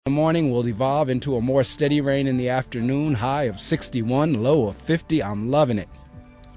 The morning will evolve into a more steady rain in the afternoon, high of 61, low of 50. I'm loving it.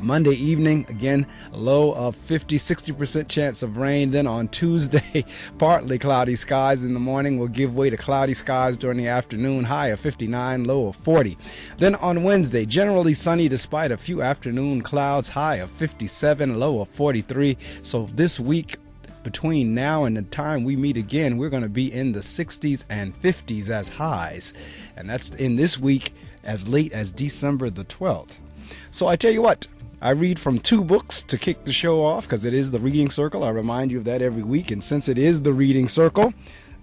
Monday evening, again, low of 50, 60% chance of rain. Then on Tuesday, partly cloudy skies in the morning will give way to cloudy skies during the afternoon, high of 59, low of 40. Then on Wednesday, generally sunny despite a few afternoon clouds, high of 57, low of 43. So this week, between now and the time we meet again, we're going to be in the 60s and 50s as highs. And that's in this week as late as December the 12th. So I tell you what, I read from two books to kick the show off because it is the Reading Circle. I remind you of that every week. And since it is the Reading Circle,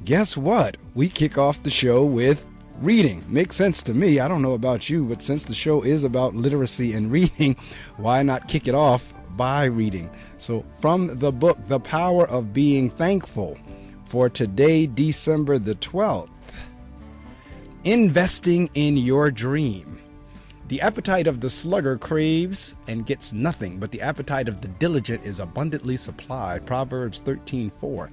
guess what? We kick off the show with reading. Makes sense to me. I don't know about you, but since the show is about literacy and reading, why not kick it off by reading? So from the book, The Power of Being Thankful, for today, December the 12th, Investing in Your Dream. The appetite of the sluggard craves and gets nothing, but the appetite of the diligent is abundantly supplied. Proverbs 13:4.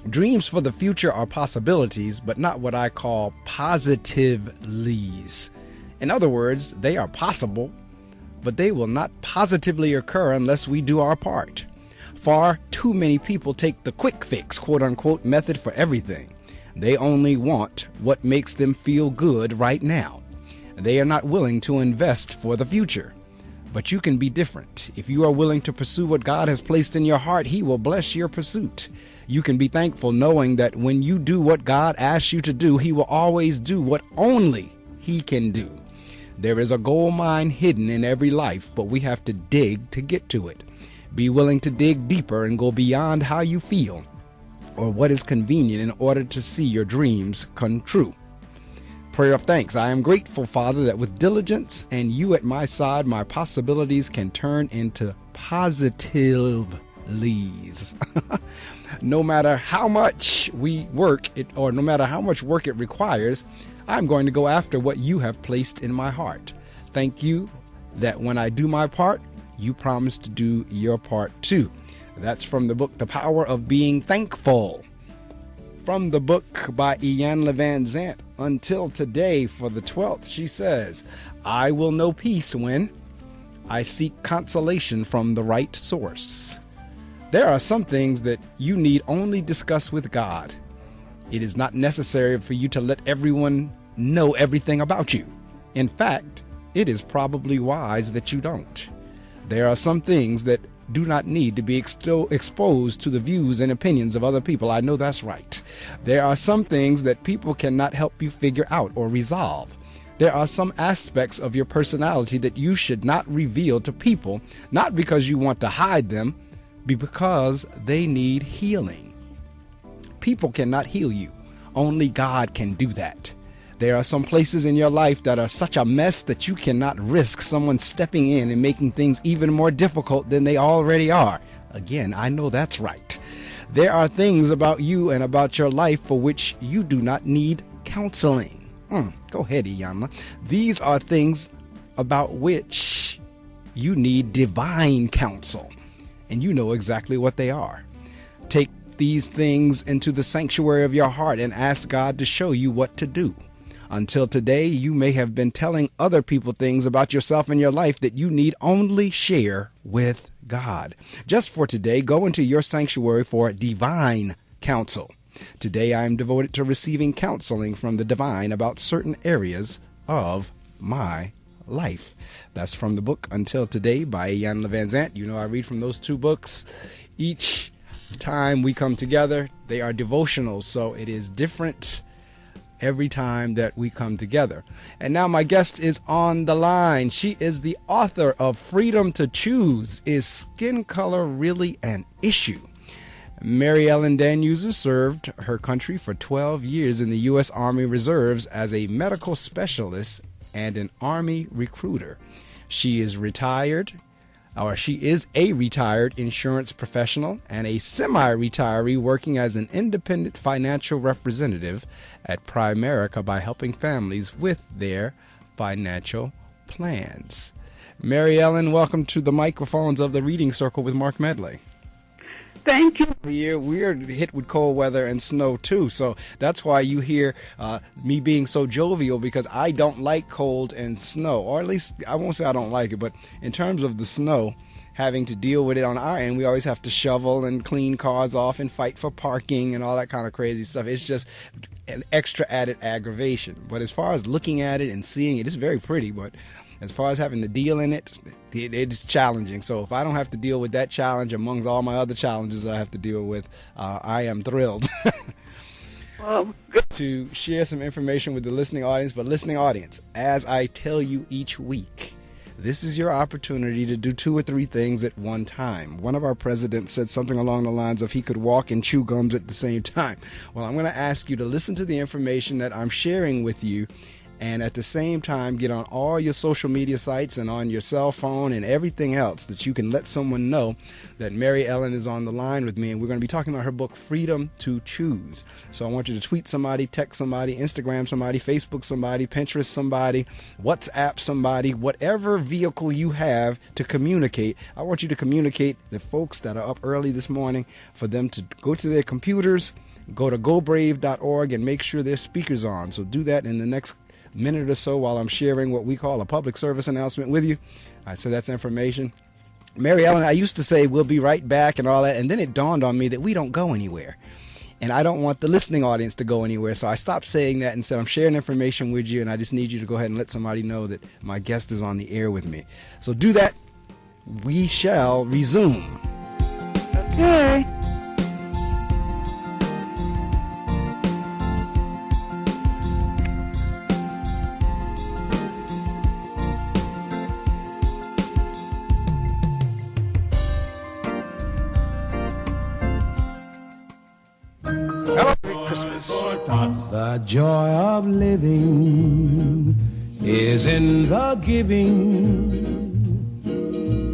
Dreams for the future are possibilities, but not what I call positivelies. In other words, they are possible, but they will not positively occur unless we do our part. Far too many people take the quick fix, quote-unquote, method for everything. They only want what makes them feel good right now. They are not willing to invest for the future. But you can be different. If you are willing to pursue what God has placed in your heart, He will bless your pursuit. You can be thankful knowing that when you do what God asks you to do, He will always do what only He can do. There is a gold mine hidden in every life, but we have to dig to get to it. Be willing to dig deeper and go beyond how you feel or what is convenient in order to see your dreams come true. Prayer of thanks. I am grateful, Father, that with diligence and you at my side, my possibilities can turn into positivelies. No matter how much we work it, or no matter how much work it requires, I'm going to go after what you have placed in my heart. Thank you that when I do my part, you promise to do your part too. That's from the book, The Power of Being Thankful. From the book by Ellen Danuser, Until Today, for the 12th, she says, I will know peace when I seek consolation from the right source. There are some things that you need only discuss with God. It is not necessary for you to let everyone know everything about you. In fact, it is probably wise that you don't. There are some things that do not need to be exposed to the views and opinions of other people. I know that's right. There are some things that people cannot help you figure out or resolve. There are some aspects of your personality that you should not reveal to people, not because you want to hide them, but because they need healing. People cannot heal you. Only God can do that. There are some places in your life that are such a mess that you cannot risk someone stepping in and making things even more difficult than they already are. Again, I know that's right. There are things about you and about your life for which you do not need counseling. Go ahead, Iyama. These are things about which you need divine counsel, and you know exactly what they are. Take these things into the sanctuary of your heart and ask God to show you what to do. Until today, you may have been telling other people things about yourself and your life that you need only share with God. Just for today, go into your sanctuary for divine counsel. Today, I am devoted to receiving counseling from the divine about certain areas of my life. That's from the book Until Today by Ellen Danuser. You know, I read from those two books each time we come together. They are devotionals, so it is different every time that we come together. And now my guest is on the line. She is the author of Freedom to Choose. Is Skin Color Really an Issue? Mary Ellen Danuser served her country for 12 years in the U.S. Army Reserves as a medical specialist and an Army recruiter. She is a retired insurance professional and a semi-retiree working as an independent financial representative at Primerica by helping families with their financial plans. Mary Ellen, welcome to the microphones of the Reading Circle with Marc Medley. Thank you. We're hit with cold weather and snow too, so that's why you hear me being so jovial, because I don't like cold and snow, or at least I won't say I don't like it, but in terms of the snow, having to deal with it on our end, we always have to shovel and clean cars off and fight for parking and all that kind of crazy stuff. It's just an extra added aggravation. But as far as looking at it and seeing it, it's very pretty, but as far as having to deal in it, it's challenging. So if I don't have to deal with that challenge amongst all my other challenges that I have to deal with, I am thrilled. Well, good. To share some information with the listening audience. But listening audience, as I tell you each week, this is your opportunity to do 2 or 3 things at one time. One of our presidents said something along the lines of he could walk and chew gums at the same time. Well, I'm going to ask you to listen to the information that I'm sharing with you, and at the same time get on all your social media sites and on your cell phone and everything else that you can let someone know that Mary Ellen is on the line with me, and we're going to be talking about her book, Freedom to Choose. So I want you to tweet somebody, text somebody, Instagram somebody, Facebook somebody, Pinterest somebody, WhatsApp somebody, whatever vehicle you have to communicate. I want you to communicate the folks that are up early this morning for them to go to their computers, go to gobrave.org and make sure their speaker's on. So do that in the next minute or so while I'm sharing what we call a public service announcement with you. All right, so that's information. Mary Ellen, I used to say we'll be right back and all that, and then it dawned on me that we don't go anywhere. And I don't want the listening audience to go anywhere, so I stopped saying that and said I'm sharing information with you, and I just need you to go ahead and let somebody know that my guest is on the air with me. So do that. We shall resume. Okay. The joy of living is in the giving.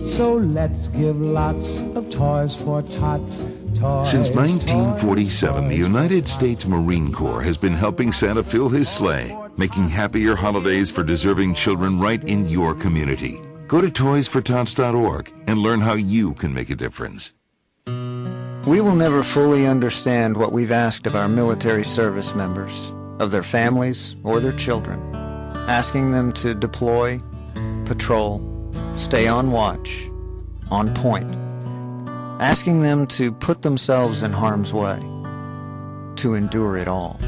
So let's give lots of toys for tots. Since 1947, the United States Marine Corps has been helping Santa fill his sleigh, making happier holidays for deserving children right in your community. Go to toysfortots.org and learn how you can make a difference. We will never fully understand what we've asked of our military service members, of their families or their children, asking them to deploy, patrol, stay on watch, on point, asking them to put themselves in harm's way, to endure it all.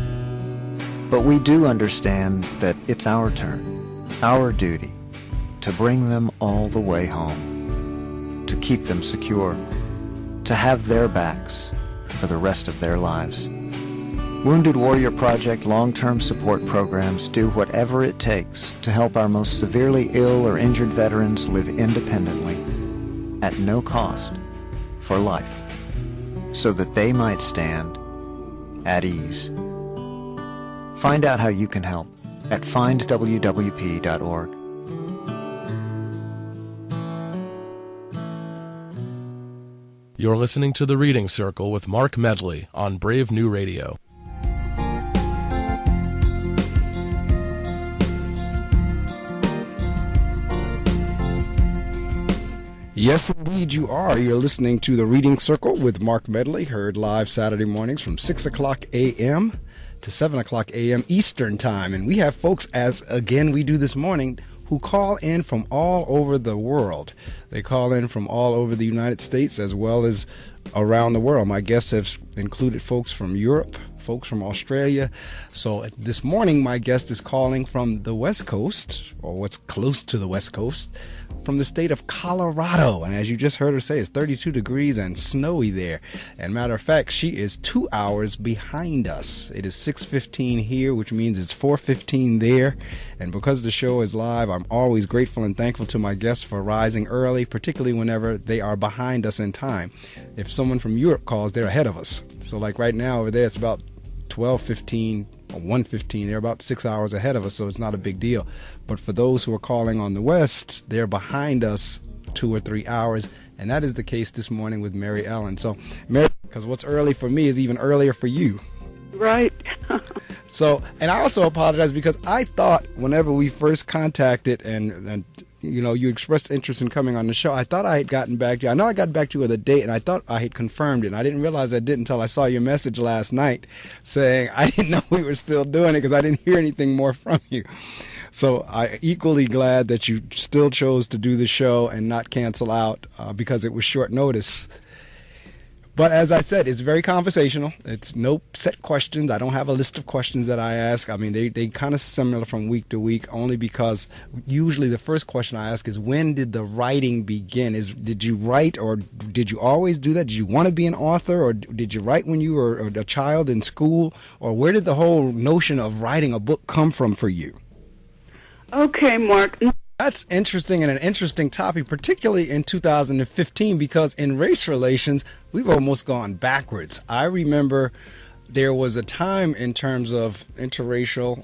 But we do understand that it's our turn, our duty, to bring them all the way home, to keep them secure, to have their backs for the rest of their lives. Wounded Warrior Project long-term support programs do whatever it takes to help our most severely ill or injured veterans live independently, at no cost, for life, so that they might stand at ease. Find out how you can help at findwwp.org. You're listening to The Reading Circle with Marc Medley on Brave New Radio. Yes, indeed you are. You're listening to The Reading Circle with Marc Medley, heard live Saturday mornings from 6 o'clock a.m. to 7 o'clock a.m. Eastern Time. And we have folks, as again we do this morning, who call in from all over the world. They call in from all over the United States as well as around the world. My guests have included folks from Europe, folks from Australia. So this morning, my guest is calling from the West Coast, or what's close to the West Coast, from the state of Colorado. And as you just heard her say, it's 32 degrees and snowy there. And matter of fact, she is 2 hours behind us. It is 6:15 here, which means it's 4:15 there. And because the show is live, I'm always grateful and thankful to my guests for rising early, particularly whenever they are behind us in time. If someone from Europe calls, they're ahead of us. So like right now over there, it's about 12:15 or 1:15. They're about 6 hours ahead of us, so it's not a big deal. But for those who are calling on the West, they're behind us 2 or 3 hours, and that is the case this morning with Mary Ellen. So, Mary, because what's early for me is even earlier for you. Right. So, and I also apologize because I thought whenever we first contacted and you expressed interest in coming on the show. I thought I had gotten back to you. I know I got back to you with a date, and I thought I had confirmed it. And I didn't realize I did until I saw your message last night saying I didn't know we were still doing it because I didn't hear anything more from you. So I'm equally glad that you still chose to do the show and not cancel out because it was short notice. But as I said, it's very conversational. It's no set questions. I don't have a list of questions that I ask. I mean, they kind of similar from week to week, only because usually the first question I ask is, when did the writing begin? Did you write, or did you always do that? Did you want to be an author, or did you write when you were a child in school? Or where did the whole notion of writing a book come from for you? Okay, Mark. That's interesting, and an interesting topic, particularly in 2015, because in race relations, we've almost gone backwards. I remember there was a time in terms of interracial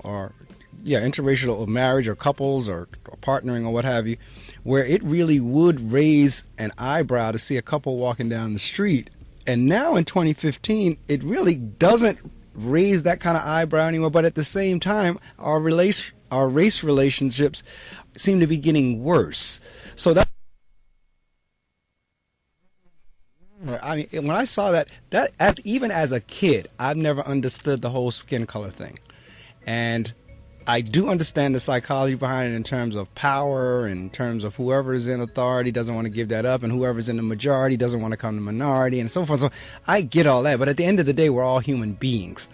marriage or couples or partnering or what have you, where it really would raise an eyebrow to see a couple walking down the street. And now in 2015, it really doesn't raise that kind of eyebrow anymore. But at the same time, our race relationships seem to be getting worse. So that, I mean, when I saw that even as a kid, I've never understood the whole skin color thing. And I do understand the psychology behind it in terms of power, in terms of whoever is in authority doesn't want to give that up, and whoever's in the majority doesn't want to come to minority, and so forth. So I get all that. But at the end of the day, we're all human beings.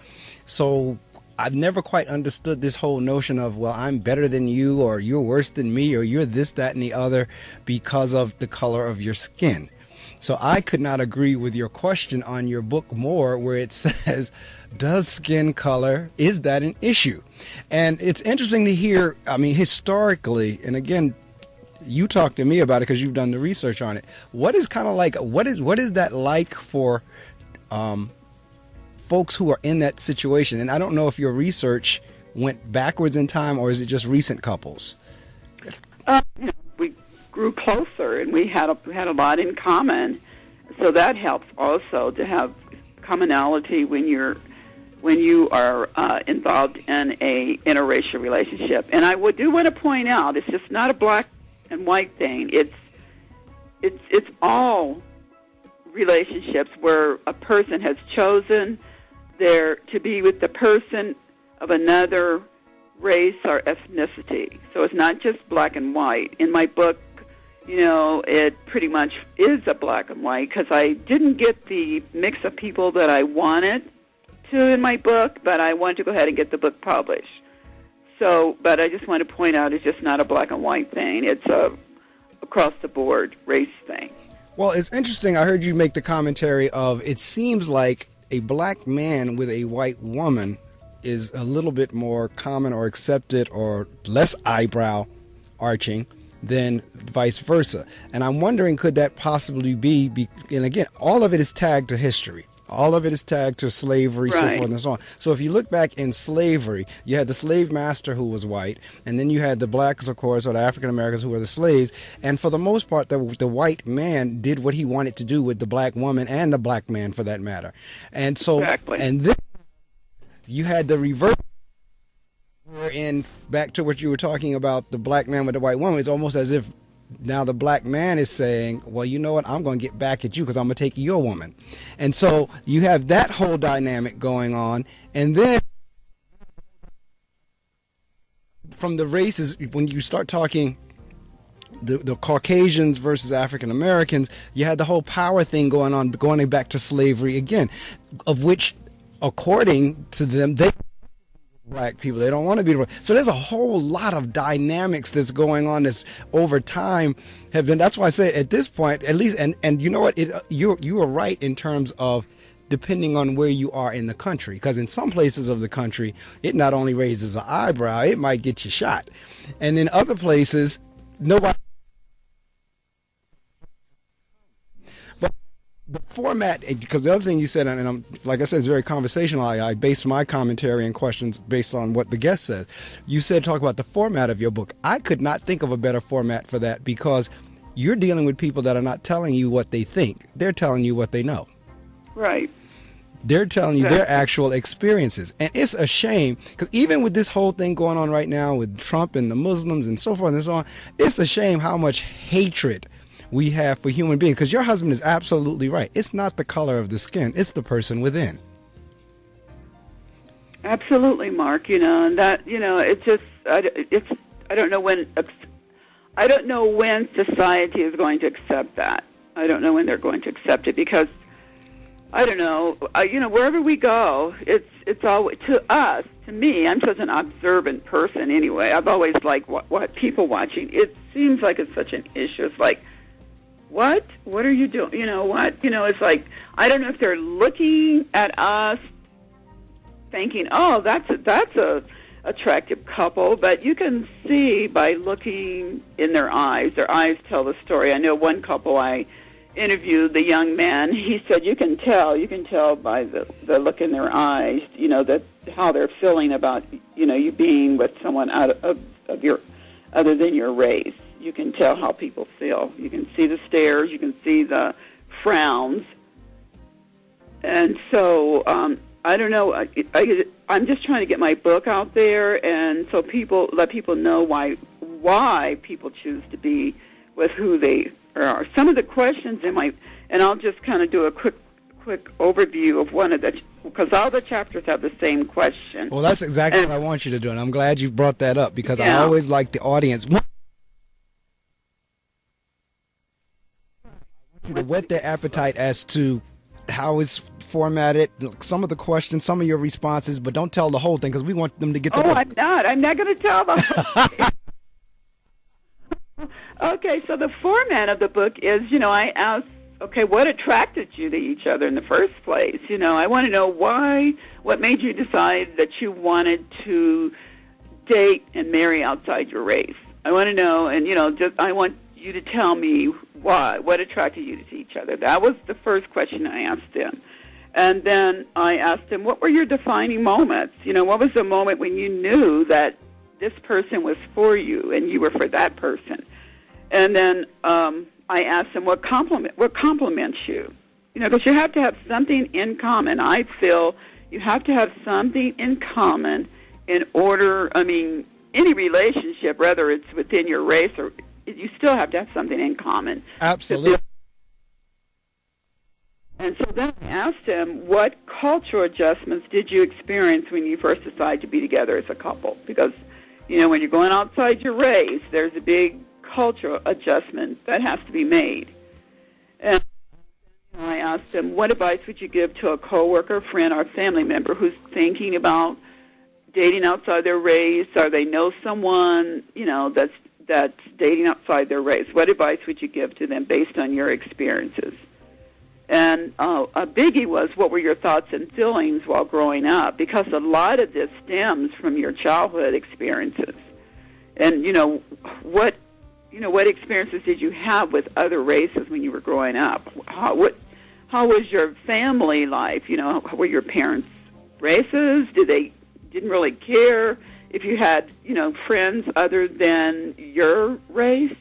So I've never quite understood this whole notion of, well, I'm better than you, or you're worse than me, or you're this, that, and the other because of the color of your skin. So I could not agree with your question on your book more, where it says, does skin color, is that an issue? And it's interesting to hear, I mean, historically, and again, you talk to me about it because you've done the research on it. What is kind of like, what is that like for folks who are in that situation? And I don't know if your research went backwards in time, or is it just recent couples? We grew closer, and we had a lot in common, so that helps also to have commonality when you are involved in a interracial relationship. And I do want to point out, it's just not a black and white thing. It's all relationships where a person has chosen to be with the person of another race or ethnicity. So it's not just black and white. In my book, it pretty much is a black and white, because I didn't get the mix of people that I wanted to in my book, but I wanted to go ahead and get the book published. So, but I just want to point out, it's just not a black and white thing. It's a across-the-board race thing. Well, it's interesting. I heard you make the commentary of, it seems like a black man with a white woman is a little bit more common or accepted or less eyebrow arching than vice versa. And I'm wondering, could that possibly be, and again, all of it is tagged to history. All of it is tagged to slavery, right, so forth and so on. So if you look back in slavery, you had the slave master who was white, and then you had the blacks, of course, or the African Americans who were the slaves. And for the most part, the white man did what he wanted to do with the black woman and the black man, for that matter. And so, exactly. And then you had the reverse. And back to what you were talking about, the black man with the white woman, it's almost as if now the black man is saying, well, you know what, I'm going to get back at you because I'm going to take your woman. And so you have that whole dynamic going on. And then from the races, when you start talking the Caucasians versus African Americans, you had the whole power thing going on, going back to slavery again, of which, according to them, they black people, they don't want to be. So there's a whole lot of dynamics that's going on that's over time have been. That's why I say at this point, at least, and you know what, you are right in terms of depending on where you are in the country, because in some places of the country, it not only raises an eyebrow, it might get you shot, and in other places, nobody. The format, because the other thing you said, and like I said, it's very conversational. I base my commentary and questions based on what the guest says. You said talk about the format of your book. I could not think of a better format for that, because you're dealing with people that are not telling you what they think. They're telling you what they know. Right. They're telling you their actual experiences. And it's a shame, because even with this whole thing going on right now with Trump and the Muslims and so forth and so on, it's a shame how much hatred we have for human beings. Because your husband is absolutely right. It's not the color of the skin. It's the person within. Absolutely, Mark. And that, it's just, I don't know when society is going to accept that. I don't know when they're going to accept it, because I don't know. Wherever we go, it's always, to us, to me. I'm such an observant person anyway. I've always liked what people watching. It seems like it's such an issue. It's like, what are you doing? It's like, I don't know if they're looking at us, thinking, oh, that's a attractive couple, but you can see by looking in their eyes. Their eyes tell the story. I know one couple I interviewed, the young man, he said you can tell by the look in their eyes, that how they're feeling about, you being with someone out of your, other than your race. You can tell how people feel. You can see the stares, you can see the frowns. And so, I don't know, I'm just trying to get my book out there, and so let people know why people choose to be with who they are. Some of the questions and I'll just kind of do a quick overview of one of because all the chapters have the same question. Well, that's exactly what I want you to do, and I'm glad you brought that up, because I always like the audience to whet their appetite as to how it's formatted, some of the questions, some of your responses, but don't tell the whole thing, because we want them to get the book. I'm not going to tell them. Okay, so the format of the book is, I ask, okay, what attracted you to each other in the first place? I want to know what made you decide that you wanted to date and marry outside your race. I want to know, and, I want you to tell me what attracted you to each other. That was the first question I asked them. And then I asked them, what were your defining moments? What was the moment when you knew that this person was for you and you were for that person? And then I asked them, what compliments you? Because you have to have something in common. I feel you have to have something in common in order, any relationship, whether it's within your race or you still have to have something in common. Absolutely. And so then I asked him, what cultural adjustments did you experience when you first decided to be together as a couple? Because, when you're going outside your race, there's a big cultural adjustment that has to be made. And I asked him, what advice would you give to a coworker, friend, or family member who's thinking about dating outside their race, or they know someone, that's dating outside their race? What advice would you give to them based on your experiences? And a biggie was, what were your thoughts and feelings while growing up? Because a lot of this stems from your childhood experiences. And, what experiences did you have with other races when you were growing up? How was your family life? Were your parents racist? Didn't really care if you had, friends other than your race?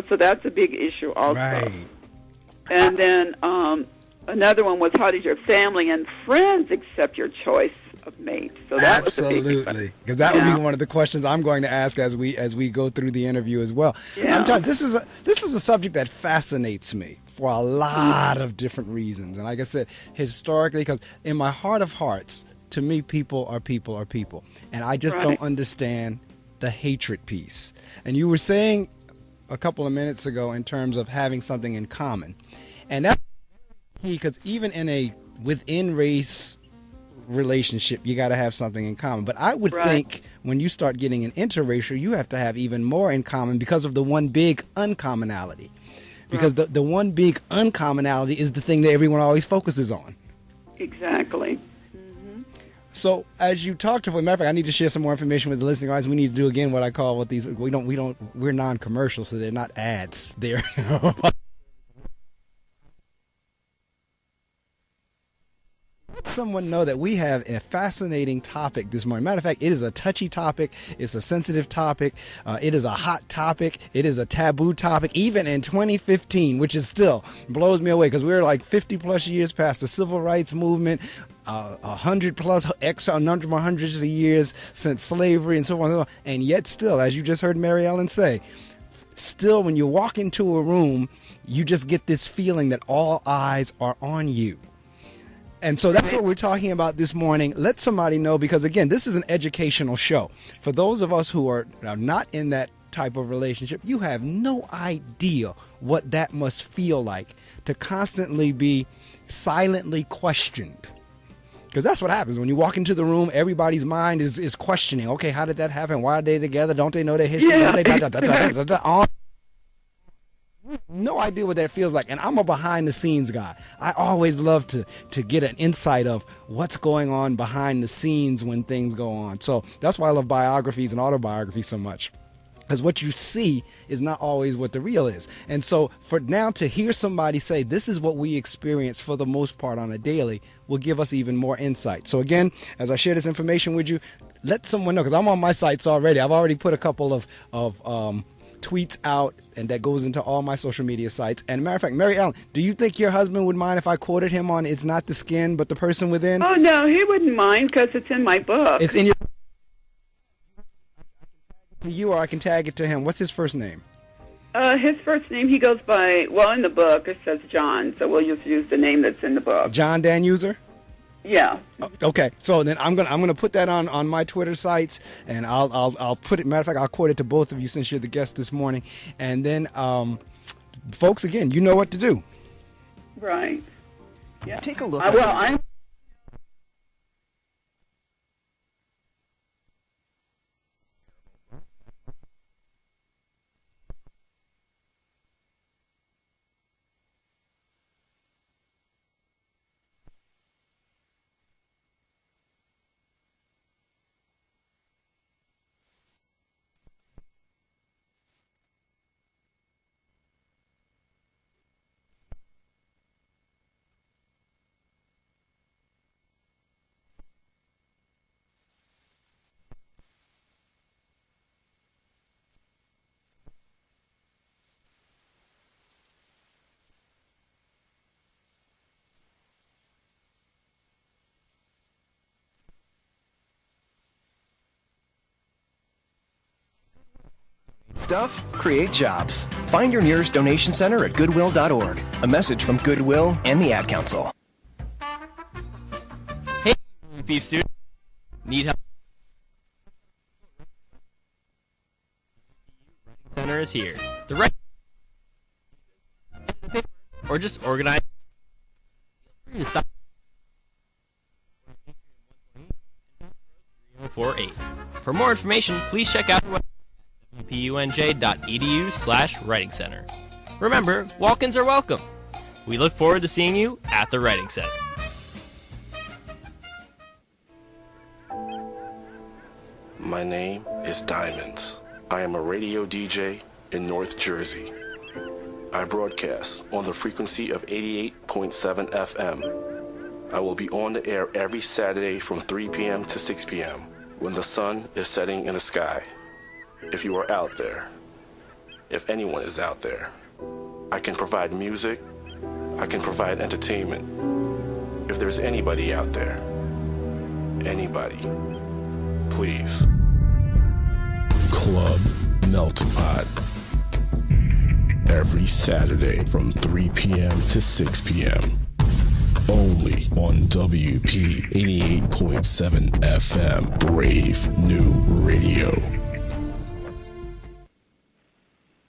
So that's a big issue also. Right. And then another one was, how did your family and friends accept your choice of mate? So that absolutely, because that would be one of the questions I'm going to ask as we go through the interview as well. Yeah. I'm telling you, this is a subject that fascinates me for a lot of different reasons, and like I said, historically, because in my heart of hearts, to me, people are people, and I just don't understand the hatred piece. And you were saying a couple of minutes ago in terms of having something in common, and that's key, because even in a within race relationship, you got to have something in common. But I would think when you start getting an interracial, you have to have even more in common because of the one big uncommonality. Because the one big uncommonality is the thing that everyone always focuses on. Exactly. So as you talk to, as a matter of fact, I need to share some more information with the listening audience. We need to do again what I call we're non-commercial, so they're not ads. They're someone know that we have a fascinating topic this morning. Matter of fact, it is a touchy topic. It's a sensitive topic. It is a hot topic. It is a taboo topic, even in 2015, which is still blows me away because we're like 50 plus years past the civil rights movement, 100 plus number of hundreds of years since slavery and so on. And yet still, as you just heard Mary Ellen say, still when you walk into a room, you just get this feeling that all eyes are on you. And so that's what we're talking about this morning. Let somebody know, because again, this is an educational show. For those of us who are not in that type of relationship, you have no idea what that must feel like to constantly be silently questioned. Because that's what happens when you walk into the room. Everybody's mind is questioning. Okay, how did that happen? Why are they together? Don't they know their history? Yeah. Don't they? On. No idea what that feels like. And I'm a behind the scenes guy. I always love to get an insight of what's going on behind the scenes when things go on. So that's why I love biographies and autobiographies so much. Because what you see is not always what the real is. And so for now to hear somebody say this is what we experience for the most part on a daily will give us even more insight. So again, as I share this information with you, let someone know, because I'm on my sites already. I've already put a couple of tweets out, and that goes into all my social media sites. And matter of fact, Mary Ellen, do you think your husband would mind if I quoted him on "It's not the skin, but the person within"? Oh, no, he wouldn't mind because it's in my book. It's in your... You, or I can tag it to him. What's his first name? His first name, he goes by, well, in the book it says John, so we'll just use the name that's in the book. John Danuser? Yeah. Okay, so then I'm gonna put that on my Twitter sites, and I'll put it. Matter of fact, I'll quote it to both of you since you're the guest this morning, and then folks, again, you know what to do. Right. Yeah. Take a look. I'm. Stuff, create jobs. Find your nearest donation center at goodwill.org. A message from Goodwill and the Ad Council. Hey, UP students. Need help? Center is here. The right or just organize. Stop. 48. For more information, please check out the website punj.edu/Writing Center. Remember, walk-ins are welcome. We look forward to seeing you at the Writing Center. My name is Diamonds. I am a radio DJ in North Jersey. I broadcast on the frequency of 88.7 FM. I will be on the air every Saturday from 3 p.m. to 6 p.m. when the sun is setting in the sky. If you are out there, if anyone is out there, I can provide music, I can provide entertainment. If there's anybody out there, anybody, please. Club Melting Pot. Every Saturday from 3 p.m. to 6 p.m. Only on WP 88.7 FM, Brave New Radio.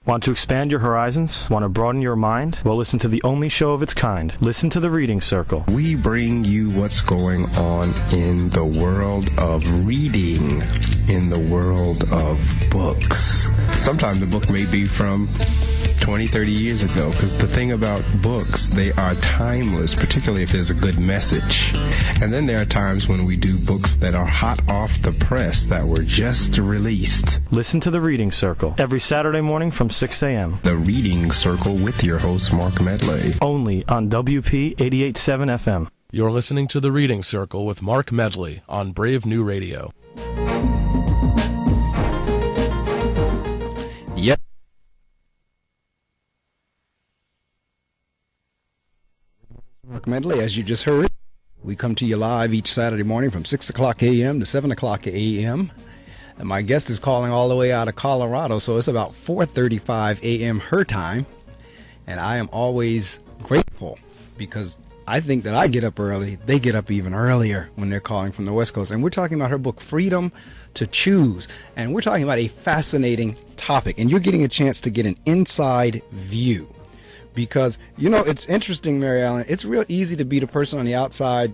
Want to expand your horizons? Want to broaden your mind? Well, listen to the only show of its kind. Listen to The Reading Circle. We bring you what's going on in the world of reading, in the world of books. Sometimes the book may be from 20, 30 years ago, because the thing about books, they are timeless, particularly if there's a good message. And then there are times when we do books that are hot off the press, that were just released. Listen to The Reading Circle every Saturday morning from 6 a.m. The Reading Circle with your host, Marc Medley. Only on WP 88.7 FM. You're listening to The Reading Circle with Marc Medley on Brave New Radio. Yep. Marc Medley, as you just heard, we come to you live each Saturday morning from 6 o'clock a.m. to 7 o'clock a.m. And my guest is calling all the way out of Colorado, so it's about 4:35 a.m. her time. And I am always grateful because I think that I get up early. They get up even earlier when they're calling from the West Coast. And we're talking about her book, Freedom to Choose. And we're talking about a fascinating topic. And you're getting a chance to get an inside view. Because, you know, it's interesting, Mary Ellen. It's real easy to be the person on the outside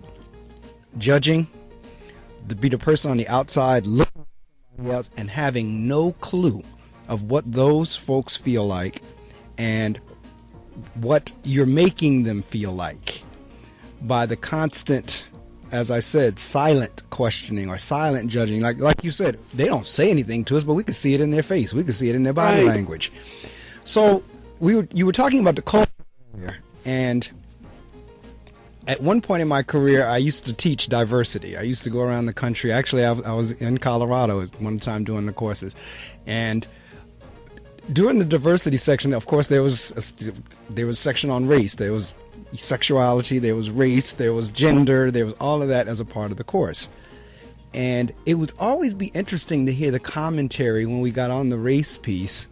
judging, to be the person on the outside looking at somebody else and having no clue of what those folks feel like and what you're making them feel like by the constant, as I said, silent questioning or silent judging. Like you said, they don't say anything to us, but we can see it in their face. We can see it in their body language. So you were talking about the culture earlier, and at one point in my career, I used to teach diversity. I used to go around the country. Actually, I was in Colorado one time doing the courses, and during the diversity section, of course, there was a section on race. There was sexuality, there was race, there was gender, there was all of that as a part of the course. And it would always be interesting to hear the commentary when we got on the race piece.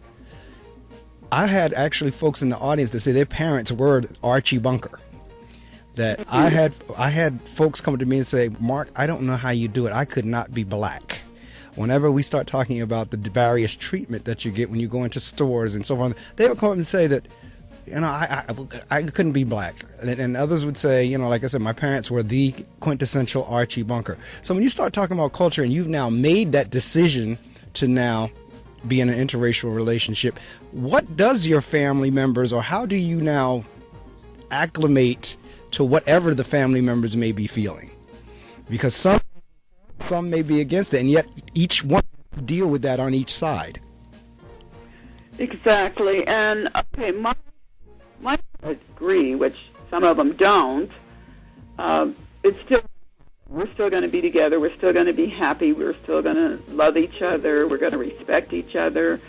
I had actually folks in the audience that say their parents were Archie Bunker. That I had folks come to me and say, Mark, I don't know how you do it. I could not be black. Whenever we start talking about the various treatment that you get when you go into stores and so on, they would come up and say that, you know, I couldn't be black. And others would say, you know, like I said, my parents were the quintessential Archie Bunker. So when you start talking about culture and you've now made that decision to now be in an interracial relationship, what does your family members, or how do you now acclimate to whatever the family members may be feeling? Because some may be against it, and yet each one deal with that on each side. Exactly. And okay, my agree, which some of them don't. We're still going to be together. We're still going to be happy. We're still going to love each other. We're going to respect each other.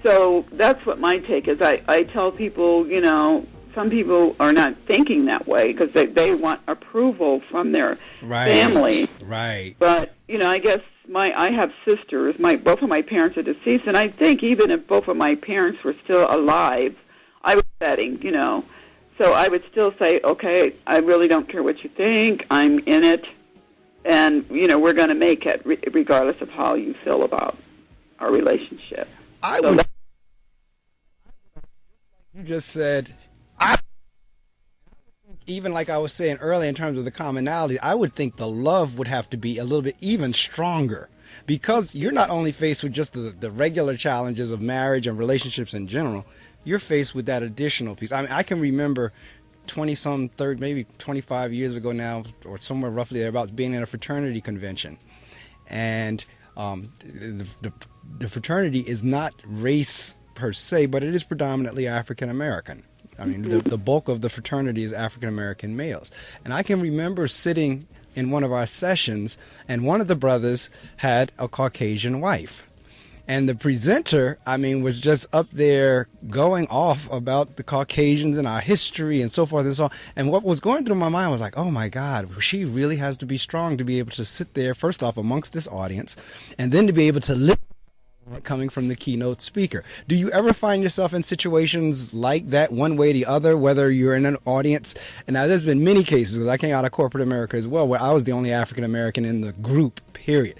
So that's what my take is. I tell people, you know, some people are not thinking that way because they want approval from their family. Right. But, you know, I guess I have sisters. Both of my parents are deceased, and I think even if both of my parents were still alive, I was betting, you know. So I would still say, okay, I really don't care what you think. I'm in it. And, you know, we're going to make it regardless of how you feel about our relationship. You just said, even like I was saying earlier in terms of the commonality, I would think the love would have to be a little bit even stronger. Because you're not only faced with just the regular challenges of marriage and relationships in general, you're faced with that additional piece. I mean, I can remember maybe 25 years ago now, or somewhere roughly thereabouts, being in a fraternity convention. And the fraternity is not race per se, but it is predominantly African American. I mean, the bulk of the fraternity is African American males. And I can remember sitting in one of our sessions, and one of the brothers had a Caucasian wife. And the presenter, I mean, was just up there going off about the Caucasians and our history and so forth and so on. And what was going through my mind was like, oh my God, she really has to be strong to be able to sit there, first off, amongst this audience, and then to be able to listen coming from the keynote speaker. Do you ever find yourself in situations like that, one way or the other, whether you're in an audience? And now there's been many cases, because I came out of corporate America as well, where I was the only African American in the group, period.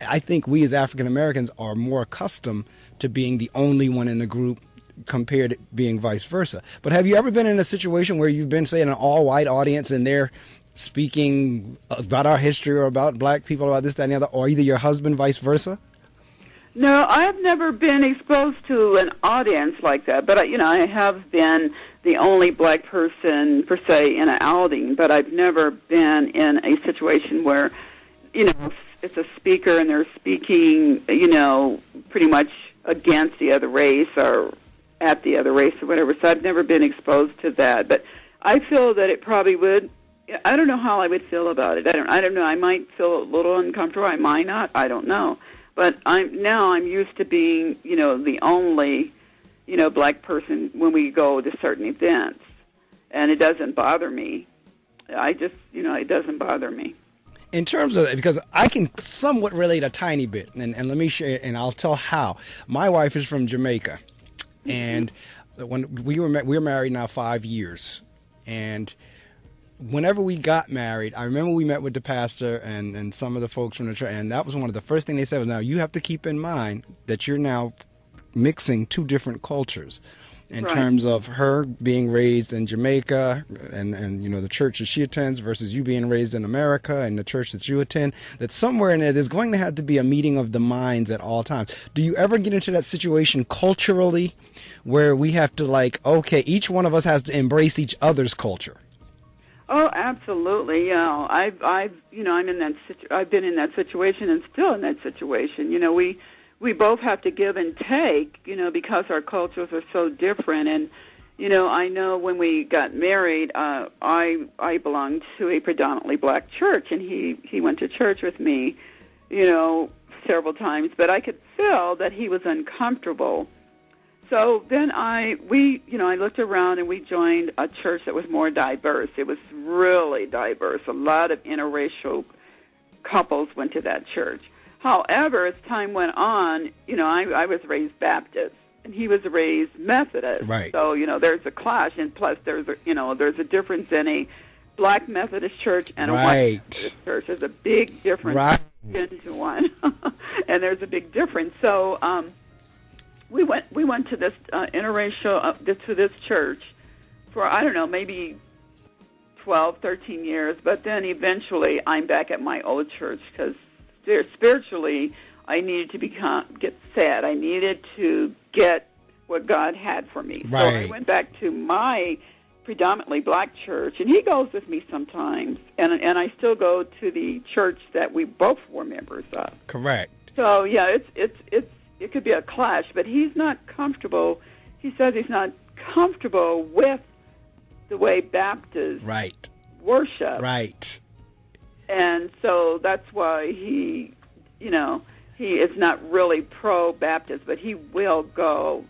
I think we as African Americans are more accustomed to being the only one in the group compared to being vice versa. But have you ever been in a situation where you've been, say, in an all-white audience and they're speaking about our history or about black people, about this, that, and the other, or either your husband, vice versa? No, I've never been exposed to an audience like that. But, you know, I have been the only black person, per se, in an outing. But I've never been in a situation where, you know, it's a speaker and they're speaking, you know, pretty much against the other race or at the other race or whatever. So I've never been exposed to that. But I feel that it probably would I don't know how I would feel about it. I don't know. I might feel a little uncomfortable. I might not. I don't know. But I'm used to being, the only, black person when we go to certain events, and it doesn't bother me. It doesn't bother me. In terms of, because I can somewhat relate a tiny bit, and let me share, and I'll tell how. My wife is from Jamaica, and when we were married now 5 years, and whenever we got married, I remember we met with the pastor and some of the folks from the church, and that was one of the first things they said was, now you have to keep in mind that you're now mixing two different cultures. In terms of her being raised in Jamaica and the church that she attends versus you being raised in America and the church that you attend, that somewhere in there there's going to have to be a meeting of the minds at all times. Do you ever get into that situation culturally where we have to each one of us has to embrace each other's culture? Oh, absolutely. Yeah, I've I've been in that situation and still in that situation. We both have to give and take, because our cultures are so different. And, I know when we got married, I belonged to a predominantly black church, and he went to church with me, several times. But I could feel that he was uncomfortable. So then I looked around and we joined a church that was more diverse. It was really diverse. A lot of interracial couples went to that church. However, as time went on, I was raised Baptist, and he was raised Methodist. Right. So, there's a clash, and plus there's a difference in a black Methodist church and a white Methodist church. There's a big difference into one, and there's a big difference. So we went to this interracial to this church for, I don't know, maybe 12, 13 years, but then eventually I'm back at my old church because spiritually, I needed to get set. I needed to get what God had for me. Right. So I went back to my predominantly black church, and he goes with me sometimes, and I still go to the church that we both were members of. Correct. So yeah, it could be a clash, but he's not comfortable. He says he's not comfortable with the way Baptists worship. Right. And so that's why he is not really pro-Baptist, but he will go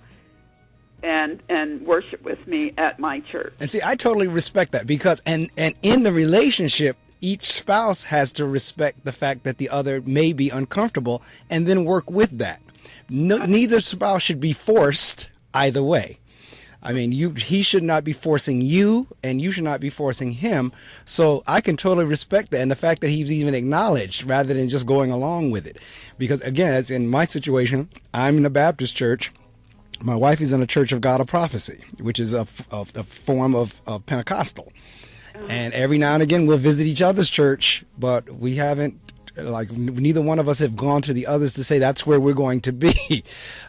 and worship with me at my church. And see, I totally respect that because, and in the relationship, each spouse has to respect the fact that the other may be uncomfortable and then work with that. Neither spouse should be forced either way. I mean, he should not be forcing you, and you should not be forcing him. So I can totally respect that, and the fact that he's even acknowledged rather than just going along with it. Because, again, as in my situation, I'm in a Baptist church. My wife is in a Church of God of Prophecy, which is a form of Pentecostal. And every now and again, we'll visit each other's church, but we haven't, neither one of us have gone to the others to say that's where we're going to be.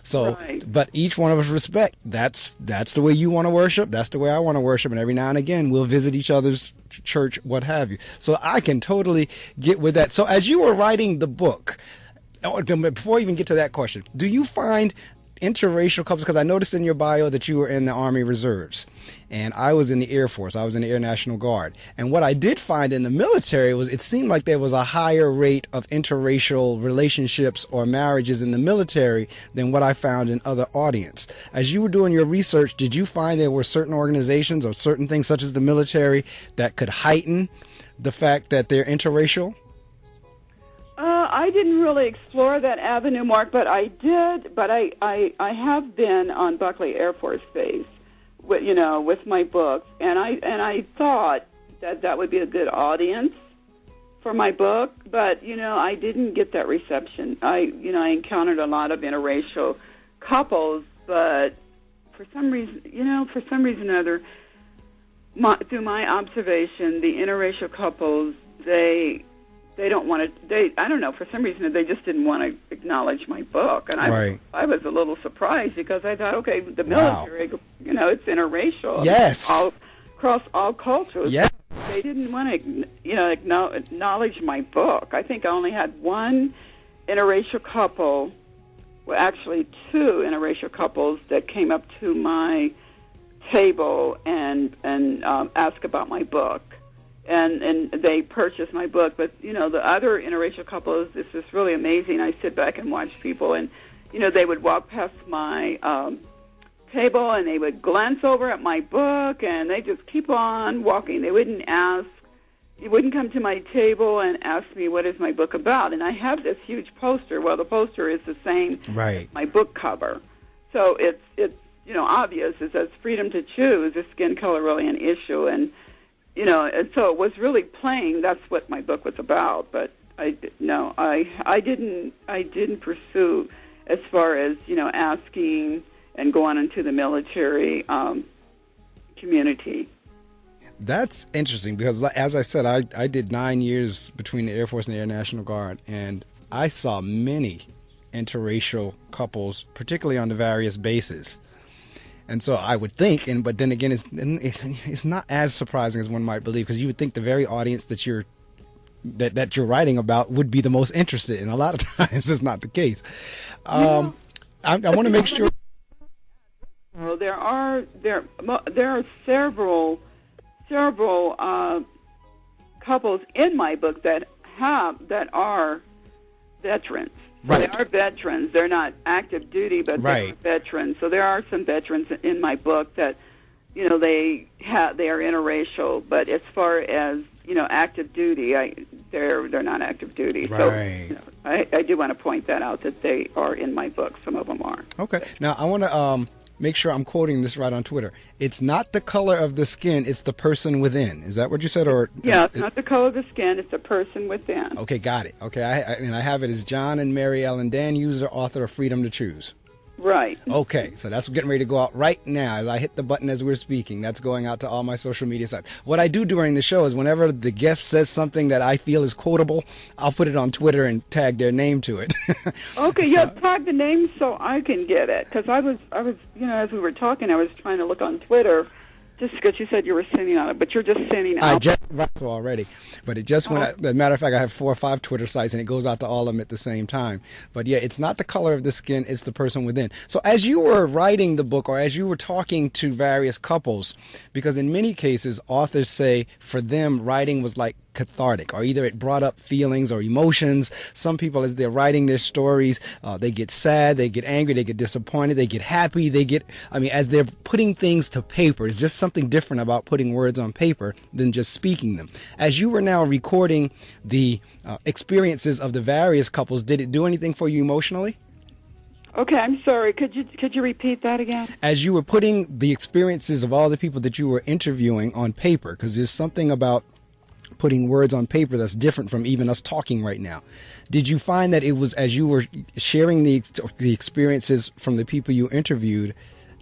So, but each one of us respect. That's the way you want to worship. That's the way I want to worship. And every now and again, we'll visit each other's church, what have you. So I can totally get with that. So as you were writing the book, before I even get to that question, do you find interracial couples, because I noticed in your bio that you were in the Army Reserves, and I was in the Air Force. I was in the Air National Guard. And what I did find in the military was it seemed like there was a higher rate of interracial relationships or marriages in the military than what I found in other audience. As you were doing your research, did you find there were certain organizations or certain things such as the military that could heighten the fact that they're interracial? I didn't really explore that avenue, Mark, but I did. But I have been on Buckley Air Force Base, with my books, and I thought that would be a good audience for my book. But I didn't get that reception. I encountered a lot of interracial couples, but for some reason or other, through my observation, the interracial couples they don't want to. I don't know. For some reason, they just didn't want to acknowledge my book, and I was a little surprised because I thought, okay, the military, it's interracial. Yes, across all cultures. Yes, they didn't want to, acknowledge my book. I think I only had one interracial couple. Well, actually, two interracial couples that came up to my table and asked about my book. and they purchased my book. But, you know, the other interracial couples, it's just really amazing. I sit back and watch people, and, you know, they would walk past my table, and they would glance over at my book, and they just keep on walking. They wouldn't come to my table and ask me, what is my book about? And I have this huge poster. Well, the poster is the same as my book cover. So it's you know, obvious. It says freedom to choose. Is skin color really an issue? And, you know, and so it was really plain. That's what my book was about. But I didn't pursue as far as, you know, asking and going into the military community. That's interesting because, as I said, I did 9 years between the Air Force and the Air National Guard, and I saw many interracial couples, particularly on the various bases. And so I would think, but then again, it's not as surprising as one might believe, because you would think the very audience that you're writing about would be the most interested, and a lot of times it's not the case. I want to make sure. Well, there are several couples in my book that are veterans. Right. They are veterans. They're not active duty, but they're veterans. So there are some veterans in my book that, you know, they are interracial. But as far as, you know, active duty, they're not active duty. Right. So, you know, I do want to point that out, that they are in my book. Some of them are. Okay. Now I want to make sure I'm quoting this right on Twitter. It's not the color of the skin, it's the person within. Is that what you said? Or yeah, it's not the color of the skin, it's the person within. Okay, got it. Okay, I have it as John and Mary Ellen Danuser, author of Freedom to Choose. Right. Okay, so that's getting ready to go out right now as I hit the button as we're speaking. That's going out to all my social media sites. What I do during the show is whenever the guest says something that I feel is quotable, I'll put it on Twitter and tag their name to it. Okay, yeah, tag the name so I can get it. Because I was, you know, as we were talking, I was trying to look on Twitter, just because you said you were sending on it, but you're just sending out. I just wrote already, but it just went out. As a matter of fact, I have 4 or 5 Twitter sites, and it goes out to all of them at the same time. But yeah, it's not the color of the skin, it's the person within. So as you were writing the book, or as you were talking to various couples, because in many cases, authors say for them, writing was like cathartic, or either it brought up feelings or emotions. Some people, as they're writing their stories, they get sad, they get angry, they get disappointed, they get happy, as they're putting things to paper, it's just something different about putting words on paper than just speaking them. As you were now recording the experiences of the various couples, did it do anything for you emotionally? Okay, I'm sorry. Could you repeat that again? As you were putting the experiences of all the people that you were interviewing on paper, because there's something about putting words on paper that's different from even us talking right now. Did you find that it was, as you were sharing the experiences from the people you interviewed,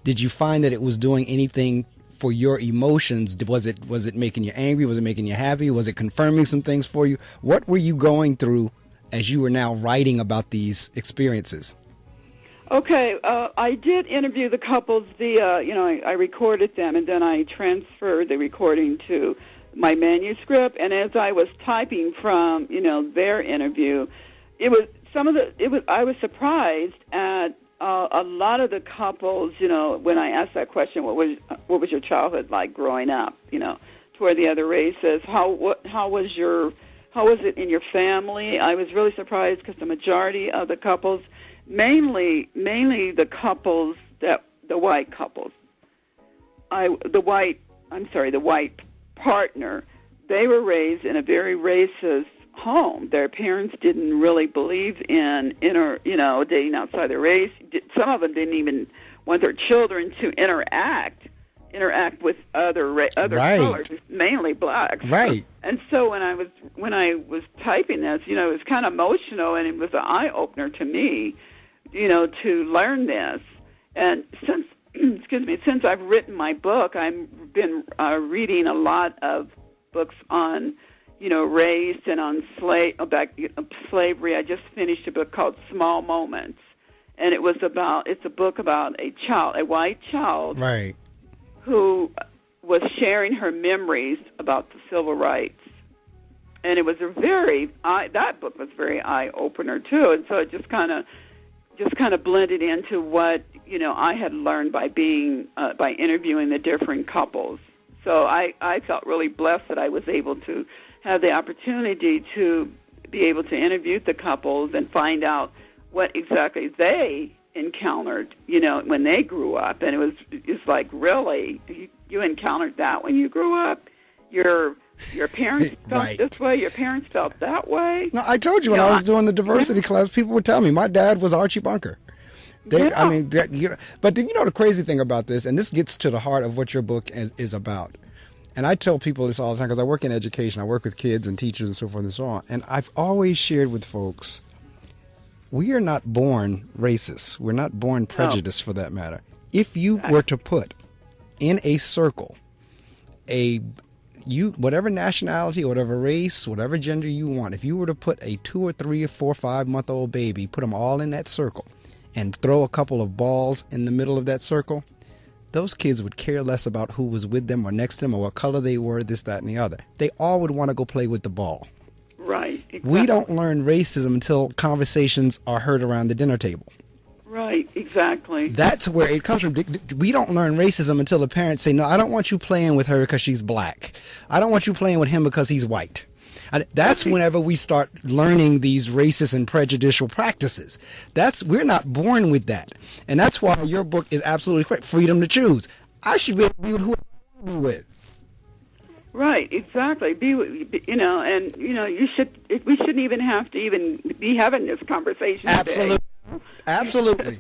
did you find that it was doing anything for your emotions? Was it making you angry? Was it making you happy? Was it confirming some things for you? What were you going through as you were now writing about these experiences? Okay, I did interview the couples via, I recorded them, and then I transferred the recording to my manuscript. And as I was typing from, their interview, I was surprised at a lot of the couples, when I asked that question, what was your childhood like growing up, toward the other races? How was it in your family? I was really surprised because the majority of the couples, mainly the couples the white couples, the white partner, they were raised in a very racist home. Their parents didn't really believe in dating outside their race. Some of them didn't even want their children to interact with other colors, mainly blacks. Right. And so when I was typing this, it was kind of emotional, and it was an eye opener to me, to learn this. And since I've written my book, I've been reading a lot of books on, race and on slavery. I just finished a book called Small Moments, and it's a book about a white child, right, who was sharing her memories about the civil rights, and it was that book was very eye opener too, and so it just kind of blended into what I had learned by interviewing the different couples. So I felt really blessed that I was able to have the opportunity to be able to interview the couples and find out what exactly they encountered, when they grew up. And it's like, really, you encountered that when you grew up? Your parents felt Right. this way, your parents felt that way? No, I told you when I was doing the diversity class, people would tell me my dad was Archie Bunker. I mean, but the crazy thing about this, and this gets to the heart of what your book is about. And I tell people this all the time because I work in education. I work with kids and teachers and so forth and so on. And I've always shared with folks, we are not born racist. We're not born prejudiced, for that matter. If you were to put in a circle whatever nationality, whatever race, whatever gender you want, if you were to put a 2 or 3 or 4 or 5-month-old baby, put them all in that circle, and throw a couple of balls in the middle of that circle, those kids would care less about who was with them or next to them or what color they were, this, that, and the other. They all would want to go play with the ball. Right. Exactly. We don't learn racism until conversations are heard around the dinner table. Right, exactly. That's where it comes from. We don't learn racism until the parents say, no, I don't want you playing with her because she's black. I don't want you playing with him because he's white. That's whenever we start learning these racist and prejudicial practices. We're not born with that. And that's why your book is absolutely correct. Freedom to choose. I should be able to be with who I want to be with. Right, exactly. You should. We shouldn't even have to even be having this conversation Absolutely. today. Absolutely.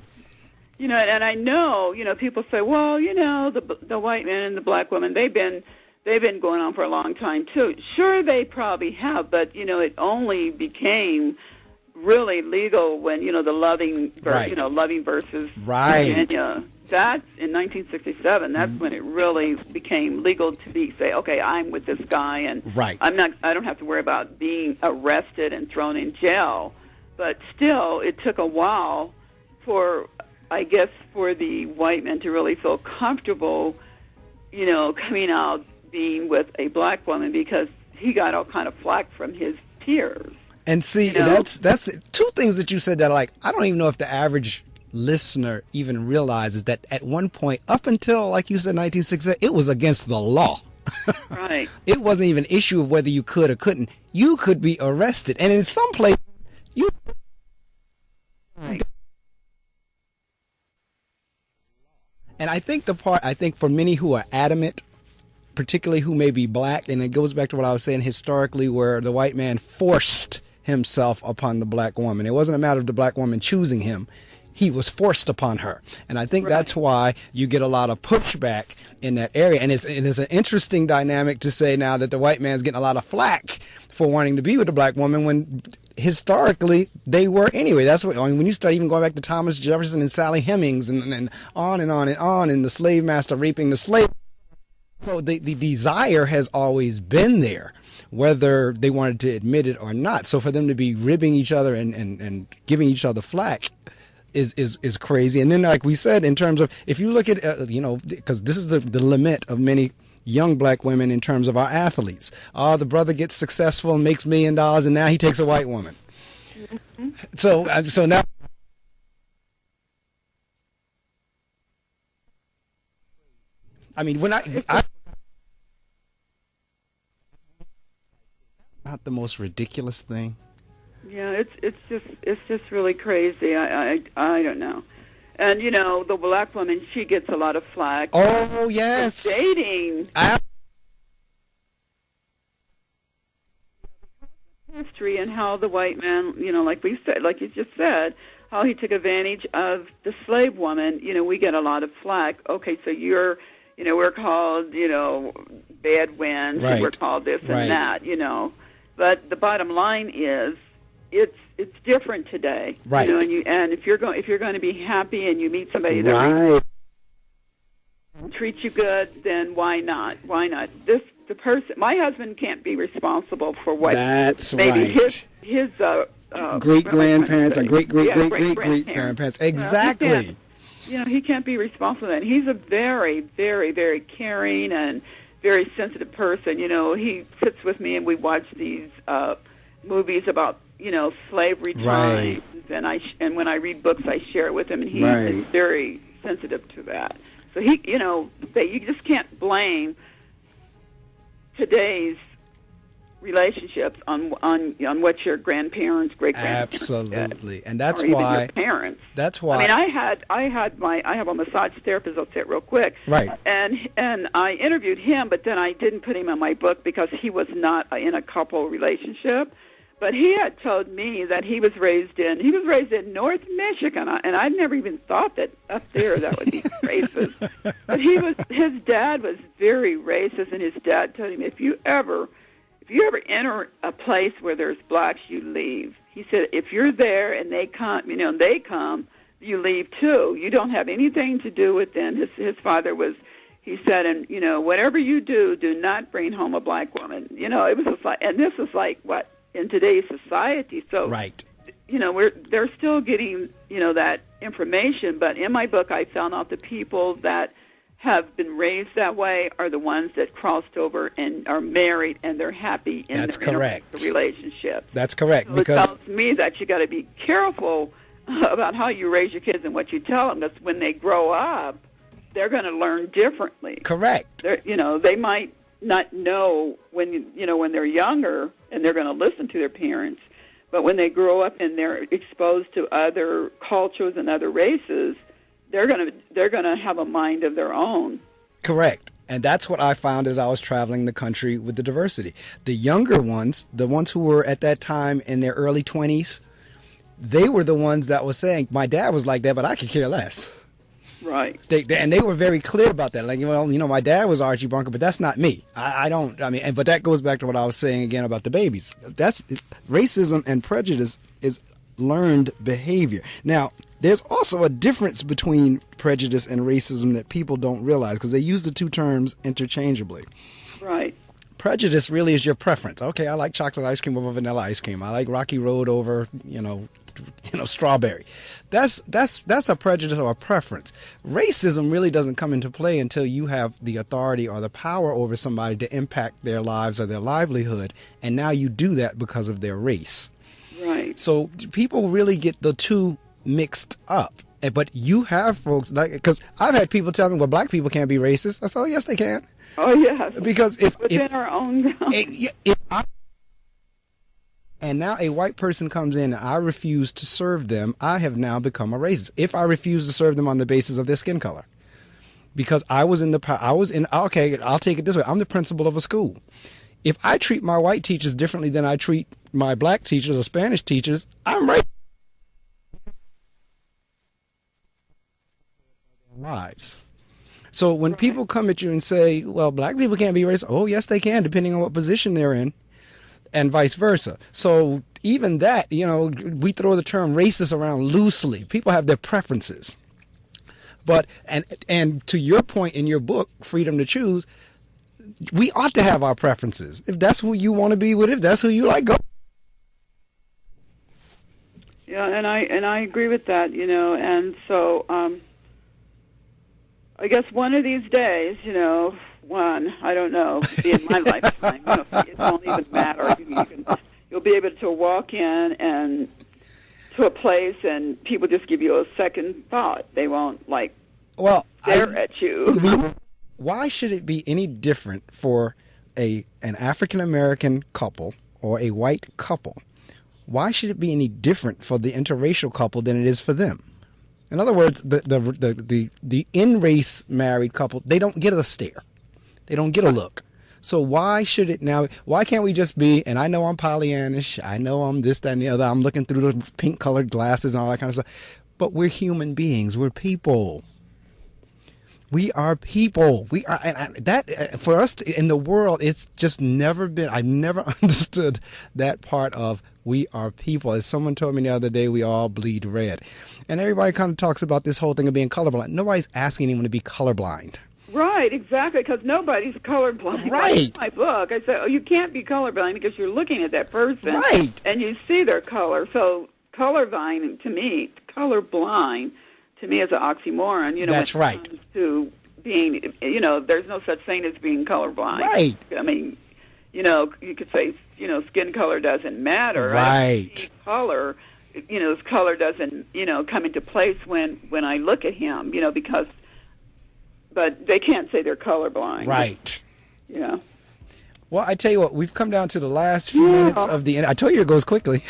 And I know, people say, well, the white man and the black woman, they've been going on for a long time too. Sure, they probably have, but it only became really legal when the loving, loving versus Virginia. That's in 1967. That's when it really became legal to say, okay, I'm with this guy, and I don't have to worry about being arrested and thrown in jail. But still, it took a while for the white men to really feel comfortable, coming out being with a black woman, because he got all kind of flack from his peers. And see, that's two things that you said that I don't even know if the average listener even realizes that at one point, up until, like you said, 1960, it was against the law. Right. It wasn't even an issue of whether you could or couldn't. You could be arrested. And in some places, you... Right. And I think for many who are adamant, particularly who may be black, and it goes back to what I was saying historically, where the white man forced himself upon the black woman. It wasn't a matter of the black woman choosing him. He was forced upon her. And I think that's why you get a lot of pushback in that area. And it's an interesting dynamic to say now that the white man's getting a lot of flack for wanting to be with the black woman when historically they were anyway. That's what, when you start even going back to Thomas Jefferson and Sally Hemings and on and on and on, and the slave master raping the slave. So the desire has always been there, whether they wanted to admit it or not. So for them to be ribbing each other and giving each other flack is crazy. And then, like we said, in terms of, if you look at, because this is the lament of many young black women in terms of our athletes. The brother gets successful and makes $1 million, and now he takes a white woman. Mm-hmm. So now. I mean, when I not the most ridiculous thing. Yeah, it's just really crazy. I don't know. And the black woman, she gets a lot of flack. Oh yes, for dating. History and how the white man, like we said, like you just said, how he took advantage of the slave woman. We get a lot of flack. Okay, so we're called, bad winds. Right. We're called this and that. But the bottom line is, it's different today, right? And if you're going to be happy and you meet somebody that treats you good, then why not? Why not? The person, my husband can't be responsible for what his great grandparents or great grandparents. Exactly. He can't be responsible for that. He's a very, very, very caring and very sensitive person. He sits with me and we watch these movies about slavery times, and when I read books, I share it with him, and he is very sensitive to that. So you just can't blame today's relationships on what your grandparents, great grandparents absolutely, did, and that's or even why your parents. That's why. I mean, I have a massage therapist. I'll say it real quick. Right. And I interviewed him, but then I didn't put him in my book because he was not in a couple relationship. But he had told me that he was raised in North Michigan, and I'd never even thought that up there that would be racist. But his dad was very racist, and his dad told him, if you ever enter a place where there's blacks, you leave. He said, if you're there and they come, you leave too. You don't have anything to do with them. His father was, he said, and whatever you do not bring home a black woman. It was just like, and this is like what in today's society. So right. They're still getting that information. But in my book, I found out the people that have been raised that way are the ones that crossed over and are married, and they're happy in That's their correct. relationship. That's correct. So because it tells me that you got to be careful about how you raise your kids and what you tell them. Because when they grow up, they're going to learn differently. Correct. They might not know when they're younger, and they're going to listen to their parents. But when they grow up and they're exposed to other cultures and other races, they're gonna have a mind of their own. Correct. And that's what I found as I was traveling the country with the diversity. The younger ones, the ones who were at that time in their early 20s, they were the ones that was saying, my dad was like that, but I could care less. Right. They were very clear about that. Like, my dad was Archie Bunker, but that's not me. But that goes back to what I was saying again about the babies. That's racism and prejudice is learned behavior. Now, there's also a difference between prejudice and racism that people don't realize because they use the two terms interchangeably. Right. Prejudice really is your preference. Okay, I like chocolate ice cream over vanilla ice cream. I like Rocky Road over, strawberry. That's a prejudice or a preference. Racism really doesn't come into play until you have the authority or the power over somebody to impact their lives or their livelihood, and now you do that because of their race. Right. So people really get the two mixed up. But you have folks because I've had people tell me, well, black people can't be racist. I said, oh, yes, they can. Oh, yes. Because within our own. And now a white person comes in and I refuse to serve them, I have now become a racist. If I refuse to serve them on the basis of their skin color. Because I'll take it this way. I'm the principal of a school. If I treat my white teachers differently than I treat my black teachers or Spanish teachers, I'm racist. Lives. So when people come at you and say, well, black people can't be racist, oh, yes, they can, depending on what position they're in, and vice versa. So even that, we throw the term racist around loosely. People have their preferences. But, and to your point in your book, Freedom to Choose, we ought to have our preferences. If that's who you want to be with, if that's who you like, go. Yeah, and I agree with that, and so I guess one of these days, I don't know, be in my lifetime, it won't even matter. You'll be able to walk in and to a place and people just give you a second thought. They won't stare at you. Why should it be any different for an African American couple or a white couple? Why should it be any different for the interracial couple than it is for them? In other words, the in-race married couple, they don't get a stare. They don't get a look. So why can't we just be, and I know I'm Pollyannish, I know I'm this, that, and the other, I'm looking through the pink-colored glasses and all that kind of stuff, but we're human beings, we're people. We are people. We are, and that for us in the world, it's just never been. I've never understood that part of we are people. As someone told me the other day, we all bleed red, and everybody kind of talks about this whole thing of being colorblind. Nobody's asking anyone to be colorblind. Right, exactly, because nobody's colorblind. Right. In my book, I said, you can't be colorblind because you're looking at that person, right, and you see their color. So colorblind to me is an oxymoron. That's when right. It comes to being, there's no such thing as being colorblind. Right. I mean, you could say, skin color doesn't matter. Right. Color, his color doesn't, come into place when I look at him, but they can't say they're colorblind. Right. Yeah. Well, I tell you what, we've come down to the last few minutes of the end. I told you it goes quickly.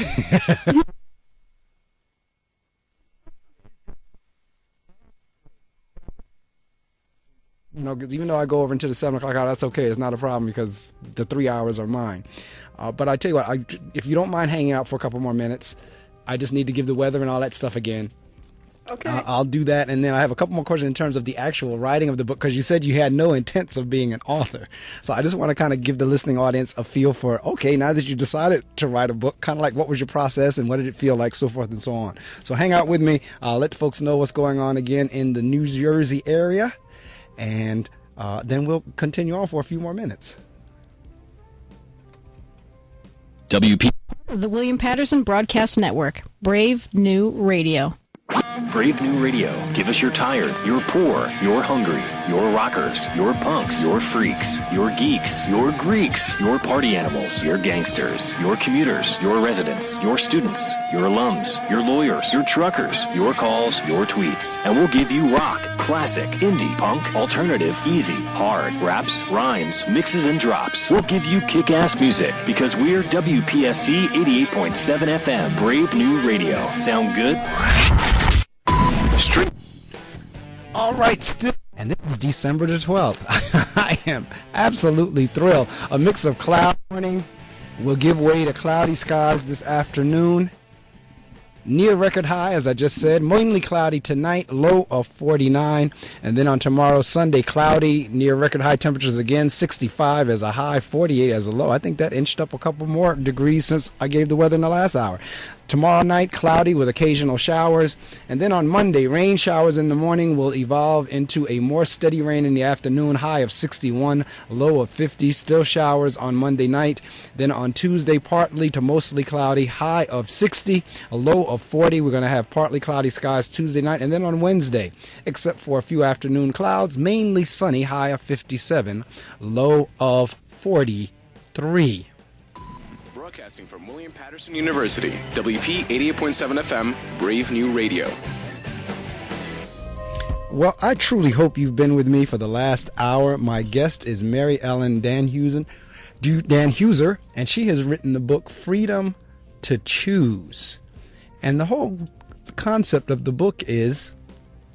You know, 'cause even though I go over into the 7 o'clock hour, that's okay. It's not a problem because the 3 hours are mine. But I tell you what, if you don't mind hanging out for a couple more minutes, I just need to give the weather and all that stuff again. Okay. I'll do that, and then I have a couple more questions in terms of the actual writing of the book, because you said you had no intents of being an author. So I just want to kind of give the listening audience a feel for, okay, now that you decided to write a book, kind of like what was your process and what did it feel like, so forth and so on. So hang out with me. I'll let folks know what's going on again in the New Jersey area, and then we'll continue on for a few more minutes. WP. The William Patterson Broadcast Network. Brave New Radio. Brave New Radio. Give us your tired, your poor, your hungry, your rockers, your punks, your freaks, your geeks, your Greeks, your party animals, your gangsters, your commuters, your residents, your students, your alums, your lawyers, your truckers, your calls, your tweets. And we'll give you rock, classic, indie, punk, alternative, easy, hard, raps, rhymes, mixes, and drops. We'll give you kick-ass music because we're WPSC 88.7 FM, Brave New Radio. Sound good? Street. All right, and this is December the 12th. I am absolutely thrilled. A mix of cloud morning will give way to cloudy skies this afternoon. Near record high, as I just said, mainly cloudy tonight, low of 49. And then on tomorrow, Sunday, cloudy, near record high temperatures again, 65 as a high, 48 as a low. I think that inched up a couple more degrees since I gave the weather in the last hour. Tomorrow night, cloudy with occasional showers. And then on Monday, rain showers in the morning will evolve into a more steady rain in the afternoon, high of 61, low of 50. Still showers on Monday night. Then on Tuesday, partly to mostly cloudy, high of 60, a low of 40. We're going to have partly cloudy skies Tuesday night. And then on Wednesday, except for a few afternoon clouds, mainly sunny, high of 57, low of 43. Broadcasting from William Patterson University, WP 88.7 FM, Brave New Radio. Well, I truly hope you've been with me for the last hour. My guest is Mary Ellen Danuser, and she has written the book Freedom to Choose. And the whole concept of the book is,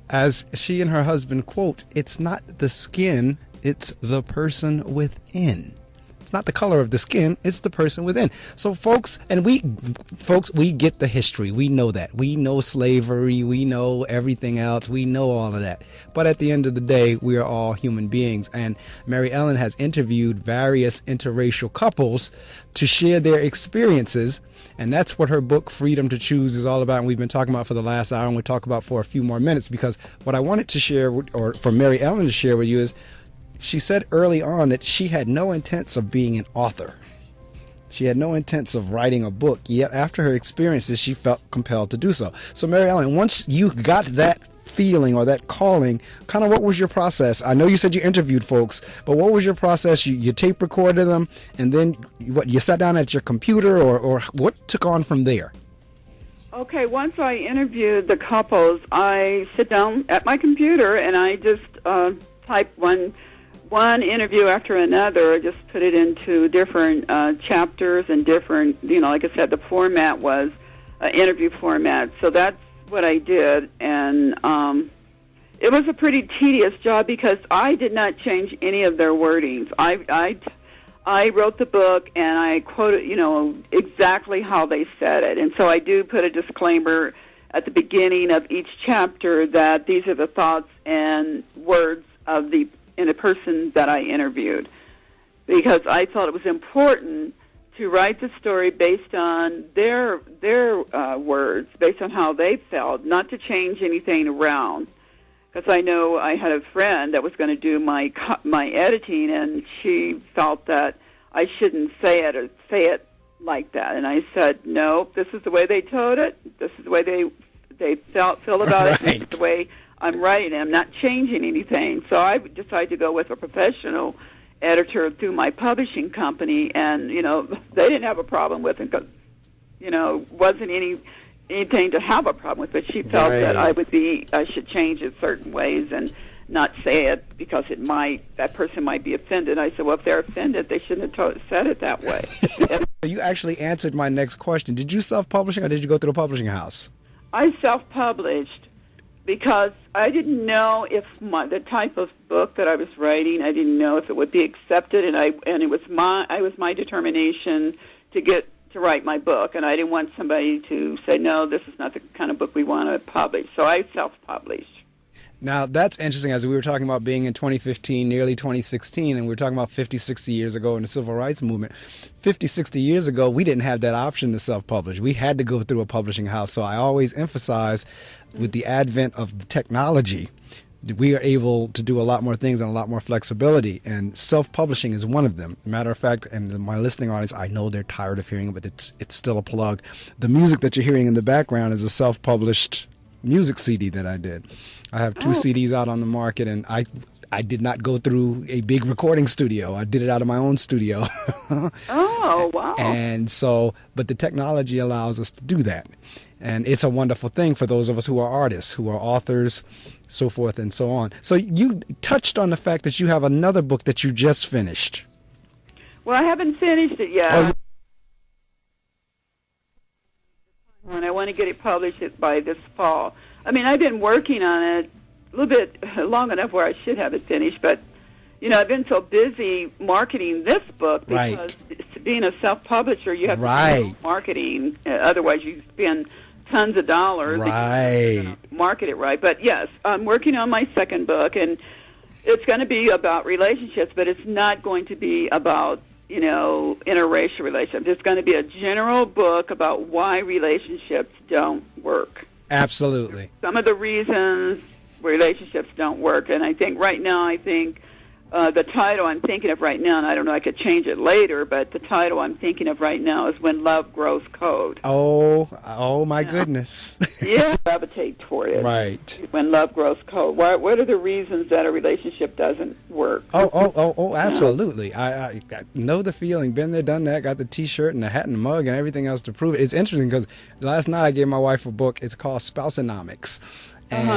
as she and her husband quote, it's not the skin, it's the person within. It's not the color of the skin, it's the person within. So folks, we get the history. We know that. We know slavery. We know everything else. We know all of that. But at the end of the day, we are all human beings. And Mary Ellen has interviewed various interracial couples to share their experiences. And that's what her book, Freedom to Choose, is all about. And we've been talking about for the last hour, and we'll talk about for a few more minutes, because what I wanted to share, or for Mary Ellen to share with you, is she said early on that she had no intents of being an author. She had no intents of writing a book, yet after her experiences, she felt compelled to do so. So Mary Ellen, once you got that feeling or that calling, kind of what was your process? I know you said you interviewed folks, but what was your process? You tape recorded them, and then you sat down at your computer, or what took on from there? Okay, once I interviewed the couples, I sit down at my computer and I just type one interview after another. Just put it into different chapters and different, like I said, the format was interview format. So that's what I did, and it was a pretty tedious job because I did not change any of their wordings. I wrote the book and I quoted, exactly how they said it, and so I do put a disclaimer at the beginning of each chapter that these are the thoughts and words of the person that I interviewed, because I thought it was important to write the story based on their words, based on how they felt, not to change anything around. Because I know I had a friend that was going to do my editing, and she felt that I shouldn't say it like that. And I said, no, this is the way they told it. This is the way they feel about it. This is the way I'm writing it. I'm not changing anything. So I decided to go with a professional editor through my publishing company, and they didn't have a problem with it because wasn't anything to have a problem with. But she felt that I should change it certain ways, and not say it because that person might be offended. I said, well, if they're offended, they shouldn't have said it that way. You actually answered my next question. Did you self-publishing or did you go through a publishing house? I self-published because I didn't know if the type of book that I was writing, I didn't know if it would be accepted, and it was my determination to write my book, and I didn't want somebody to say, no, this is not the kind of book we want to publish. So I self-published. Now, that's interesting, as we were talking about being in 2015, nearly 2016, and we were talking about 50, 60 years ago in the civil rights movement. 50, 60 years ago, we didn't have that option to self-publish. We had to go through a publishing house. So I always emphasize, with the advent of the technology, we are able to do a lot more things and a lot more flexibility, and self-publishing is one of them. Matter of fact, and my listening audience, I know they're tired of hearing it, but it's still a plug. The music that you're hearing in the background is a self-published music CD that I did. I have 2 CDs out on the market, and I did not go through a big recording studio. I did it out of my own studio. Oh, wow. And so, but the technology allows us to do that. And it's a wonderful thing for those of us who are artists, who are authors, so forth and so on. So you touched on the fact that you have another book that you just finished. Well, I haven't finished it yet. And I want to get it published by this fall. I mean, I've been working on it a little bit long enough where I should have it finished, but, I've been so busy marketing this book because being a self-publisher, you have to do marketing. Otherwise, you spend tons of dollars to market it right. But, yes, I'm working on my second book, and it's going to be about relationships, but it's not going to be about interracial relationships. It's going to be a general book about why relationships don't work. Absolutely. Some of the reasons relationships don't work. And I think right now, the title I'm thinking of right now, and I don't know, I could change it later, but the title I'm thinking of right now is When Love Grows Cold. Oh my goodness. Yeah, gravitate toward it. Right. When love grows cold. What are the reasons that a relationship doesn't work? Oh, absolutely. I know the feeling. Been there, done that. Got the T-shirt and the hat and the mug and everything else to prove it. It's interesting because last night I gave my wife a book. It's called Spouseonomics. And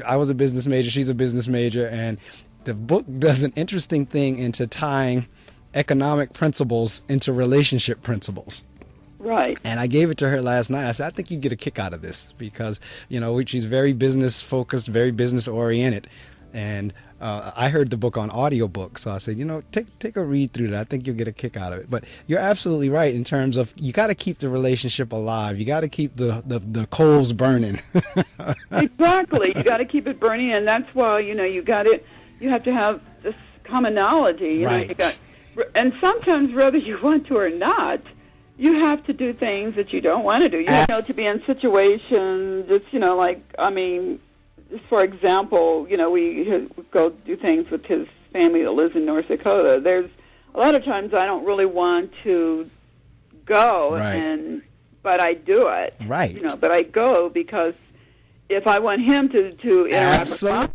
I was a business major. She's a business major. And the book does an interesting thing into tying economic principles into relationship principles. Right. And I gave it to her last night. I said, I think you'd get a kick out of this because, she's very business focused, very business oriented. And I heard the book on audiobook. So I said, take a read through that. I think you'll get a kick out of it. But you're absolutely right in terms of you got to keep the relationship alive. You got to keep the coals burning. Exactly. You got to keep it burning. And that's why, you have to have this commonality. Right. And sometimes, whether you want to or not, you have to do things that you don't want to do. To be in situations, just for example, we go do things with his family that lives in North Dakota. There's a lot of times I don't really want to go, but I do it. Right. But I go because if I want him to interact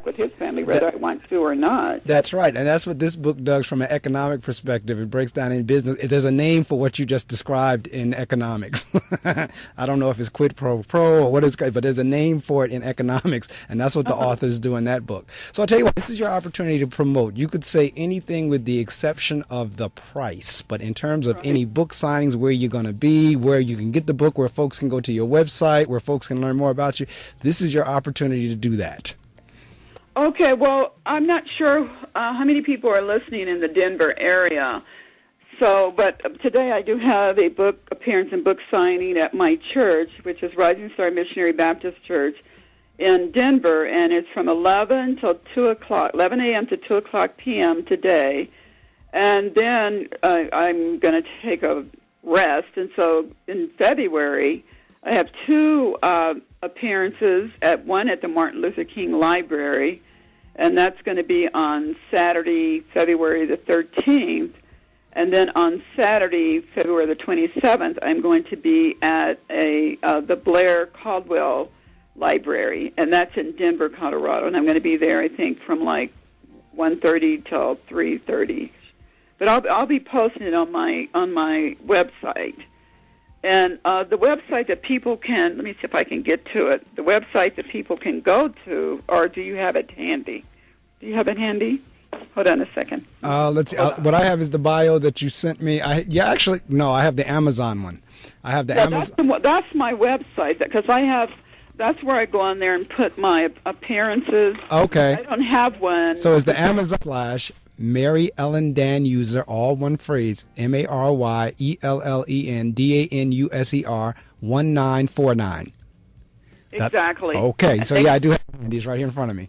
with his family, whether I want to or not. That's right, and that's what this book does from an economic perspective. It breaks down in business. There's a name for what you just described in economics. I don't know if it's quid pro quo or what it's, but there's a name for it in economics, and that's what the authors do in that book. So I'll tell you what, this is your opportunity to promote. You could say anything with the exception of the price, but in terms of any book signings, where you're going to be, where you can get the book, where folks can go to your website, where folks can learn more about you, this is your opportunity to do that. Okay, well, I'm not sure how many people are listening in the Denver area. But today I do have a book appearance and book signing at my church, which is Rising Star Missionary Baptist Church in Denver, and it's from 11 till 2 o'clock, 11 a.m. to 2 o'clock p.m. today. And then I'm going to take a rest, and so in February I have two appearances, one at the Martin Luther King Library, and that's going to be on Saturday, February the 13th. And then on Saturday, February the 27th, I'm going to be at the Blair Caldwell Library, and that's in Denver, Colorado. And I'm going to be there, I think, from like 1:30 till 3:30. But I'll be posting it on my website. And the website that people can, let me see if I can get to it, the website that people can go to, or do you have it handy? Do you have it handy? Hold on a second. Let's see. What I have is the bio that you sent me. I have the Amazon one. I have the Amazon. That's my website, because that's where I go on there and put my appearances. Okay. I don't have one. So it's the Amazon / Mary Ellen Danuser, all one phrase, MaryEllenDanuser 1949. Exactly. Okay. So I do have these right here in front of me.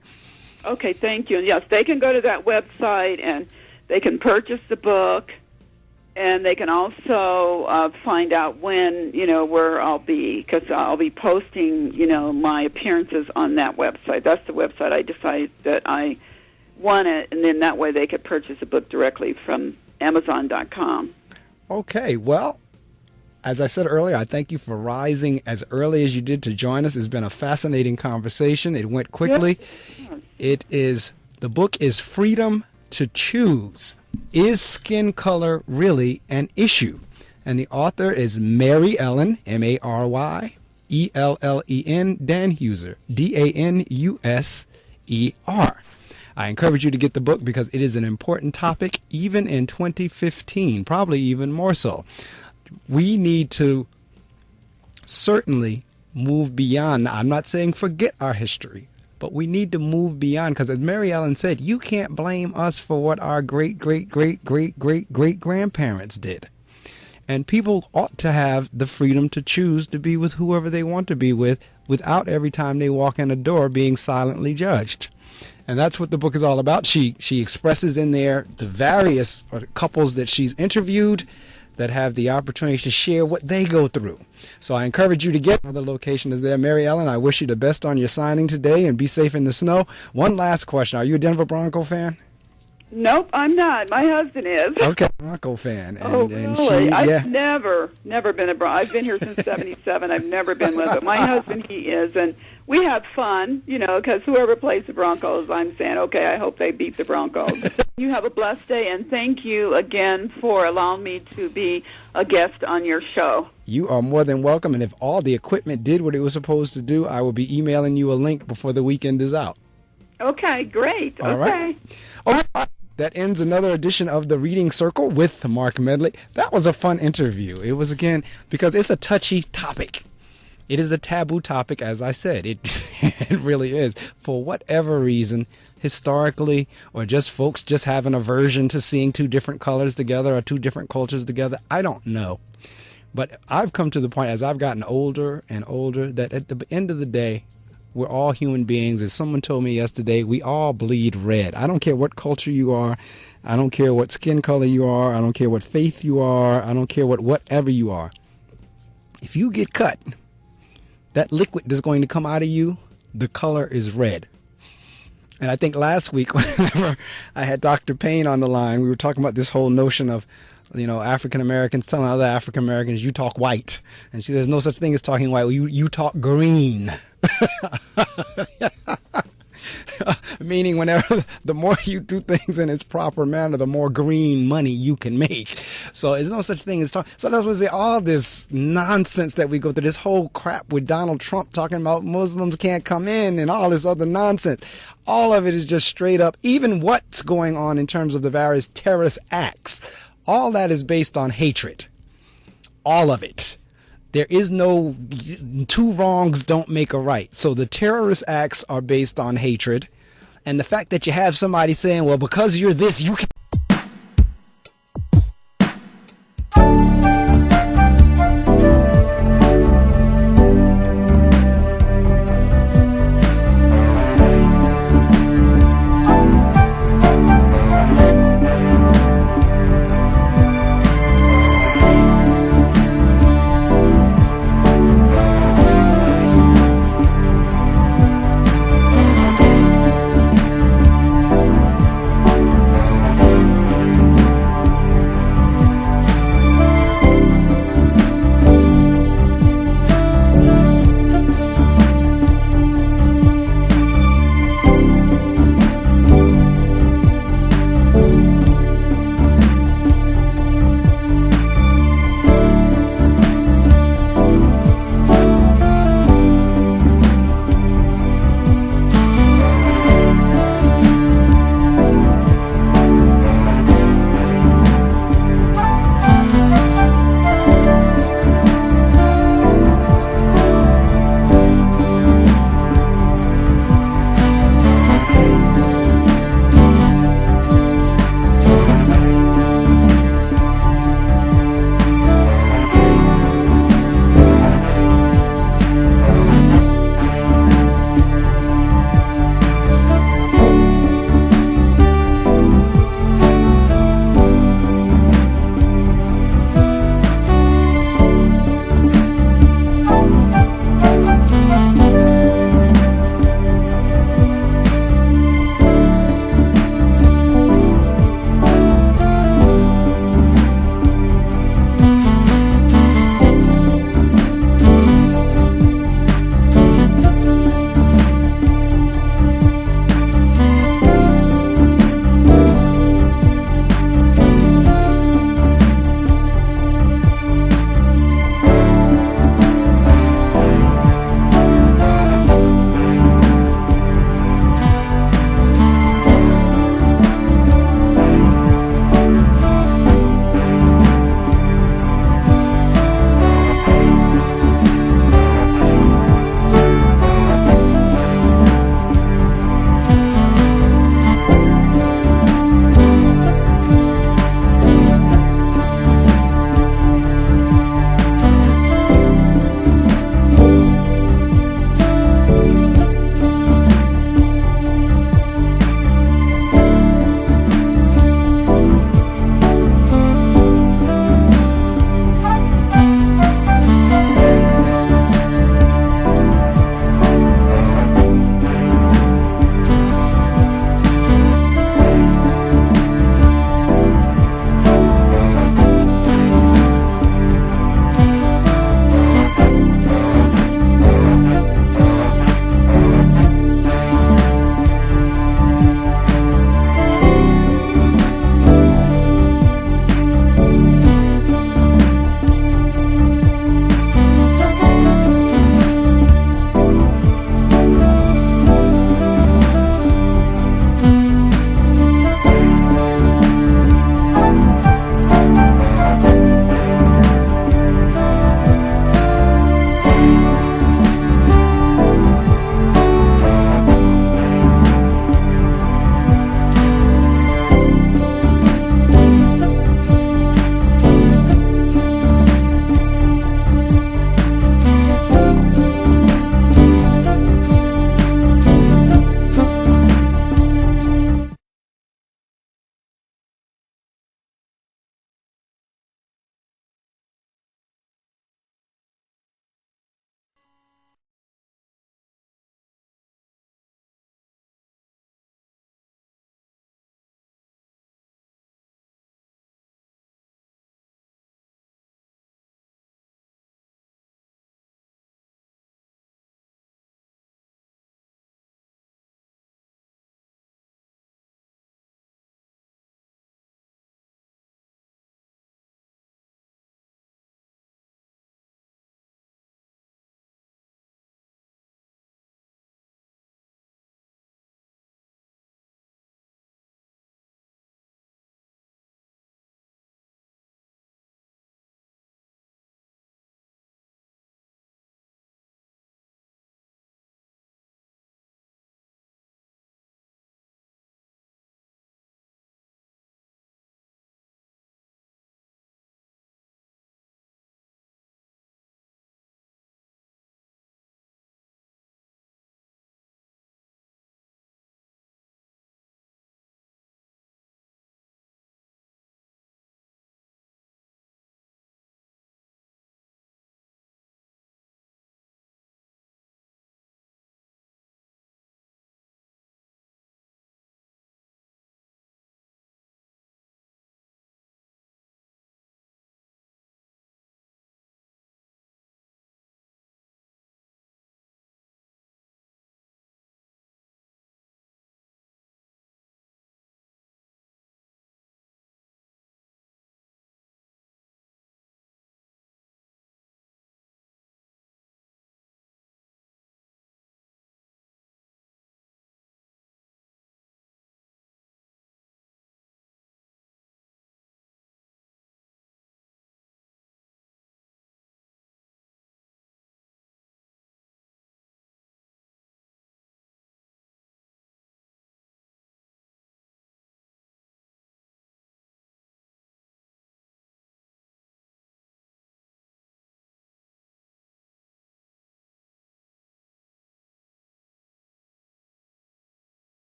Okay, thank you. And yes, they can go to that website and they can purchase the book, and they can also find out when, where I'll be, because I'll be posting, my appearances on that website. That's the website I decided that I want it, and then that way they could purchase a book directly from Amazon.com. Okay, well, as I said earlier, I thank you for rising as early as you did to join us. It's been a fascinating conversation. It went quickly. Yes. The book is Freedom to Choose. Is Skin Color Really an Issue? And the author is Mary Ellen, Maryellen Danuser, Danuser. I encourage you to get the book because it is an important topic, even in 2015, probably even more so. We need to certainly move beyond. I'm not saying forget our history, but we need to move beyond, because as Mary Ellen said, you can't blame us for what our great-great-great-great-great-great-grandparents did. And people ought to have the freedom to choose to be with whoever they want to be with, without every time they walk in a door being silently judged. And that's what the book is all about. She expresses in there the various couples that she's interviewed that have the opportunity to share what they go through. So I encourage you to get. The location is there. Mary Ellen, I wish you the best on your signing today, and be safe in the snow. One last question. Are you a Denver Bronco fan? Nope, I'm not. My husband is. Okay, Bronco fan. And really? I've never been a Bronco. I've been here since 77. I've never been with it. My husband, he is, and we have fun, because whoever plays the Broncos, I'm saying, okay, I hope they beat the Broncos. You have a blessed day, and thank you again for allowing me to be a guest on your show. You are more than welcome, and if all the equipment did what it was supposed to do, I will be emailing you a link before the weekend is out. Okay, great. All right. That ends another edition of the Reading Circle with Marc Medley. That was a fun interview. It was, again, because it's a touchy topic. It is a taboo topic, as I said. It really is. For whatever reason, historically, or just folks just have an aversion to seeing two different colors together or two different cultures together, I don't know. But I've come to the point, as I've gotten older and older, that at the end of the day, we're all human beings. As someone told me yesterday, we all bleed red. I don't care what culture you are. I don't care what skin color you are. I don't care what faith you are. I don't care whatever you are. If you get cut, that liquid that's going to come out of you, the color is red. And I think last week, whenever I had Dr. Payne on the line, we were talking about this whole notion of, African Americans telling other African Americans, you talk white. And she says, there's no such thing as talking white. You talk green. Meaning whenever the more you do things in its proper manner, the more green money you can make. So there's no such thing as talk. So that's what I say, all this nonsense that we go through, this whole crap with Donald Trump talking about Muslims can't come in and all this other nonsense. All of it is just straight up, even what's going on in terms of the various terrorist acts. All that is based on hatred. All of it. There is no two wrongs don't make a right. So the terrorist acts are based on hatred. And the fact that you have somebody saying, well, because you're this, you can't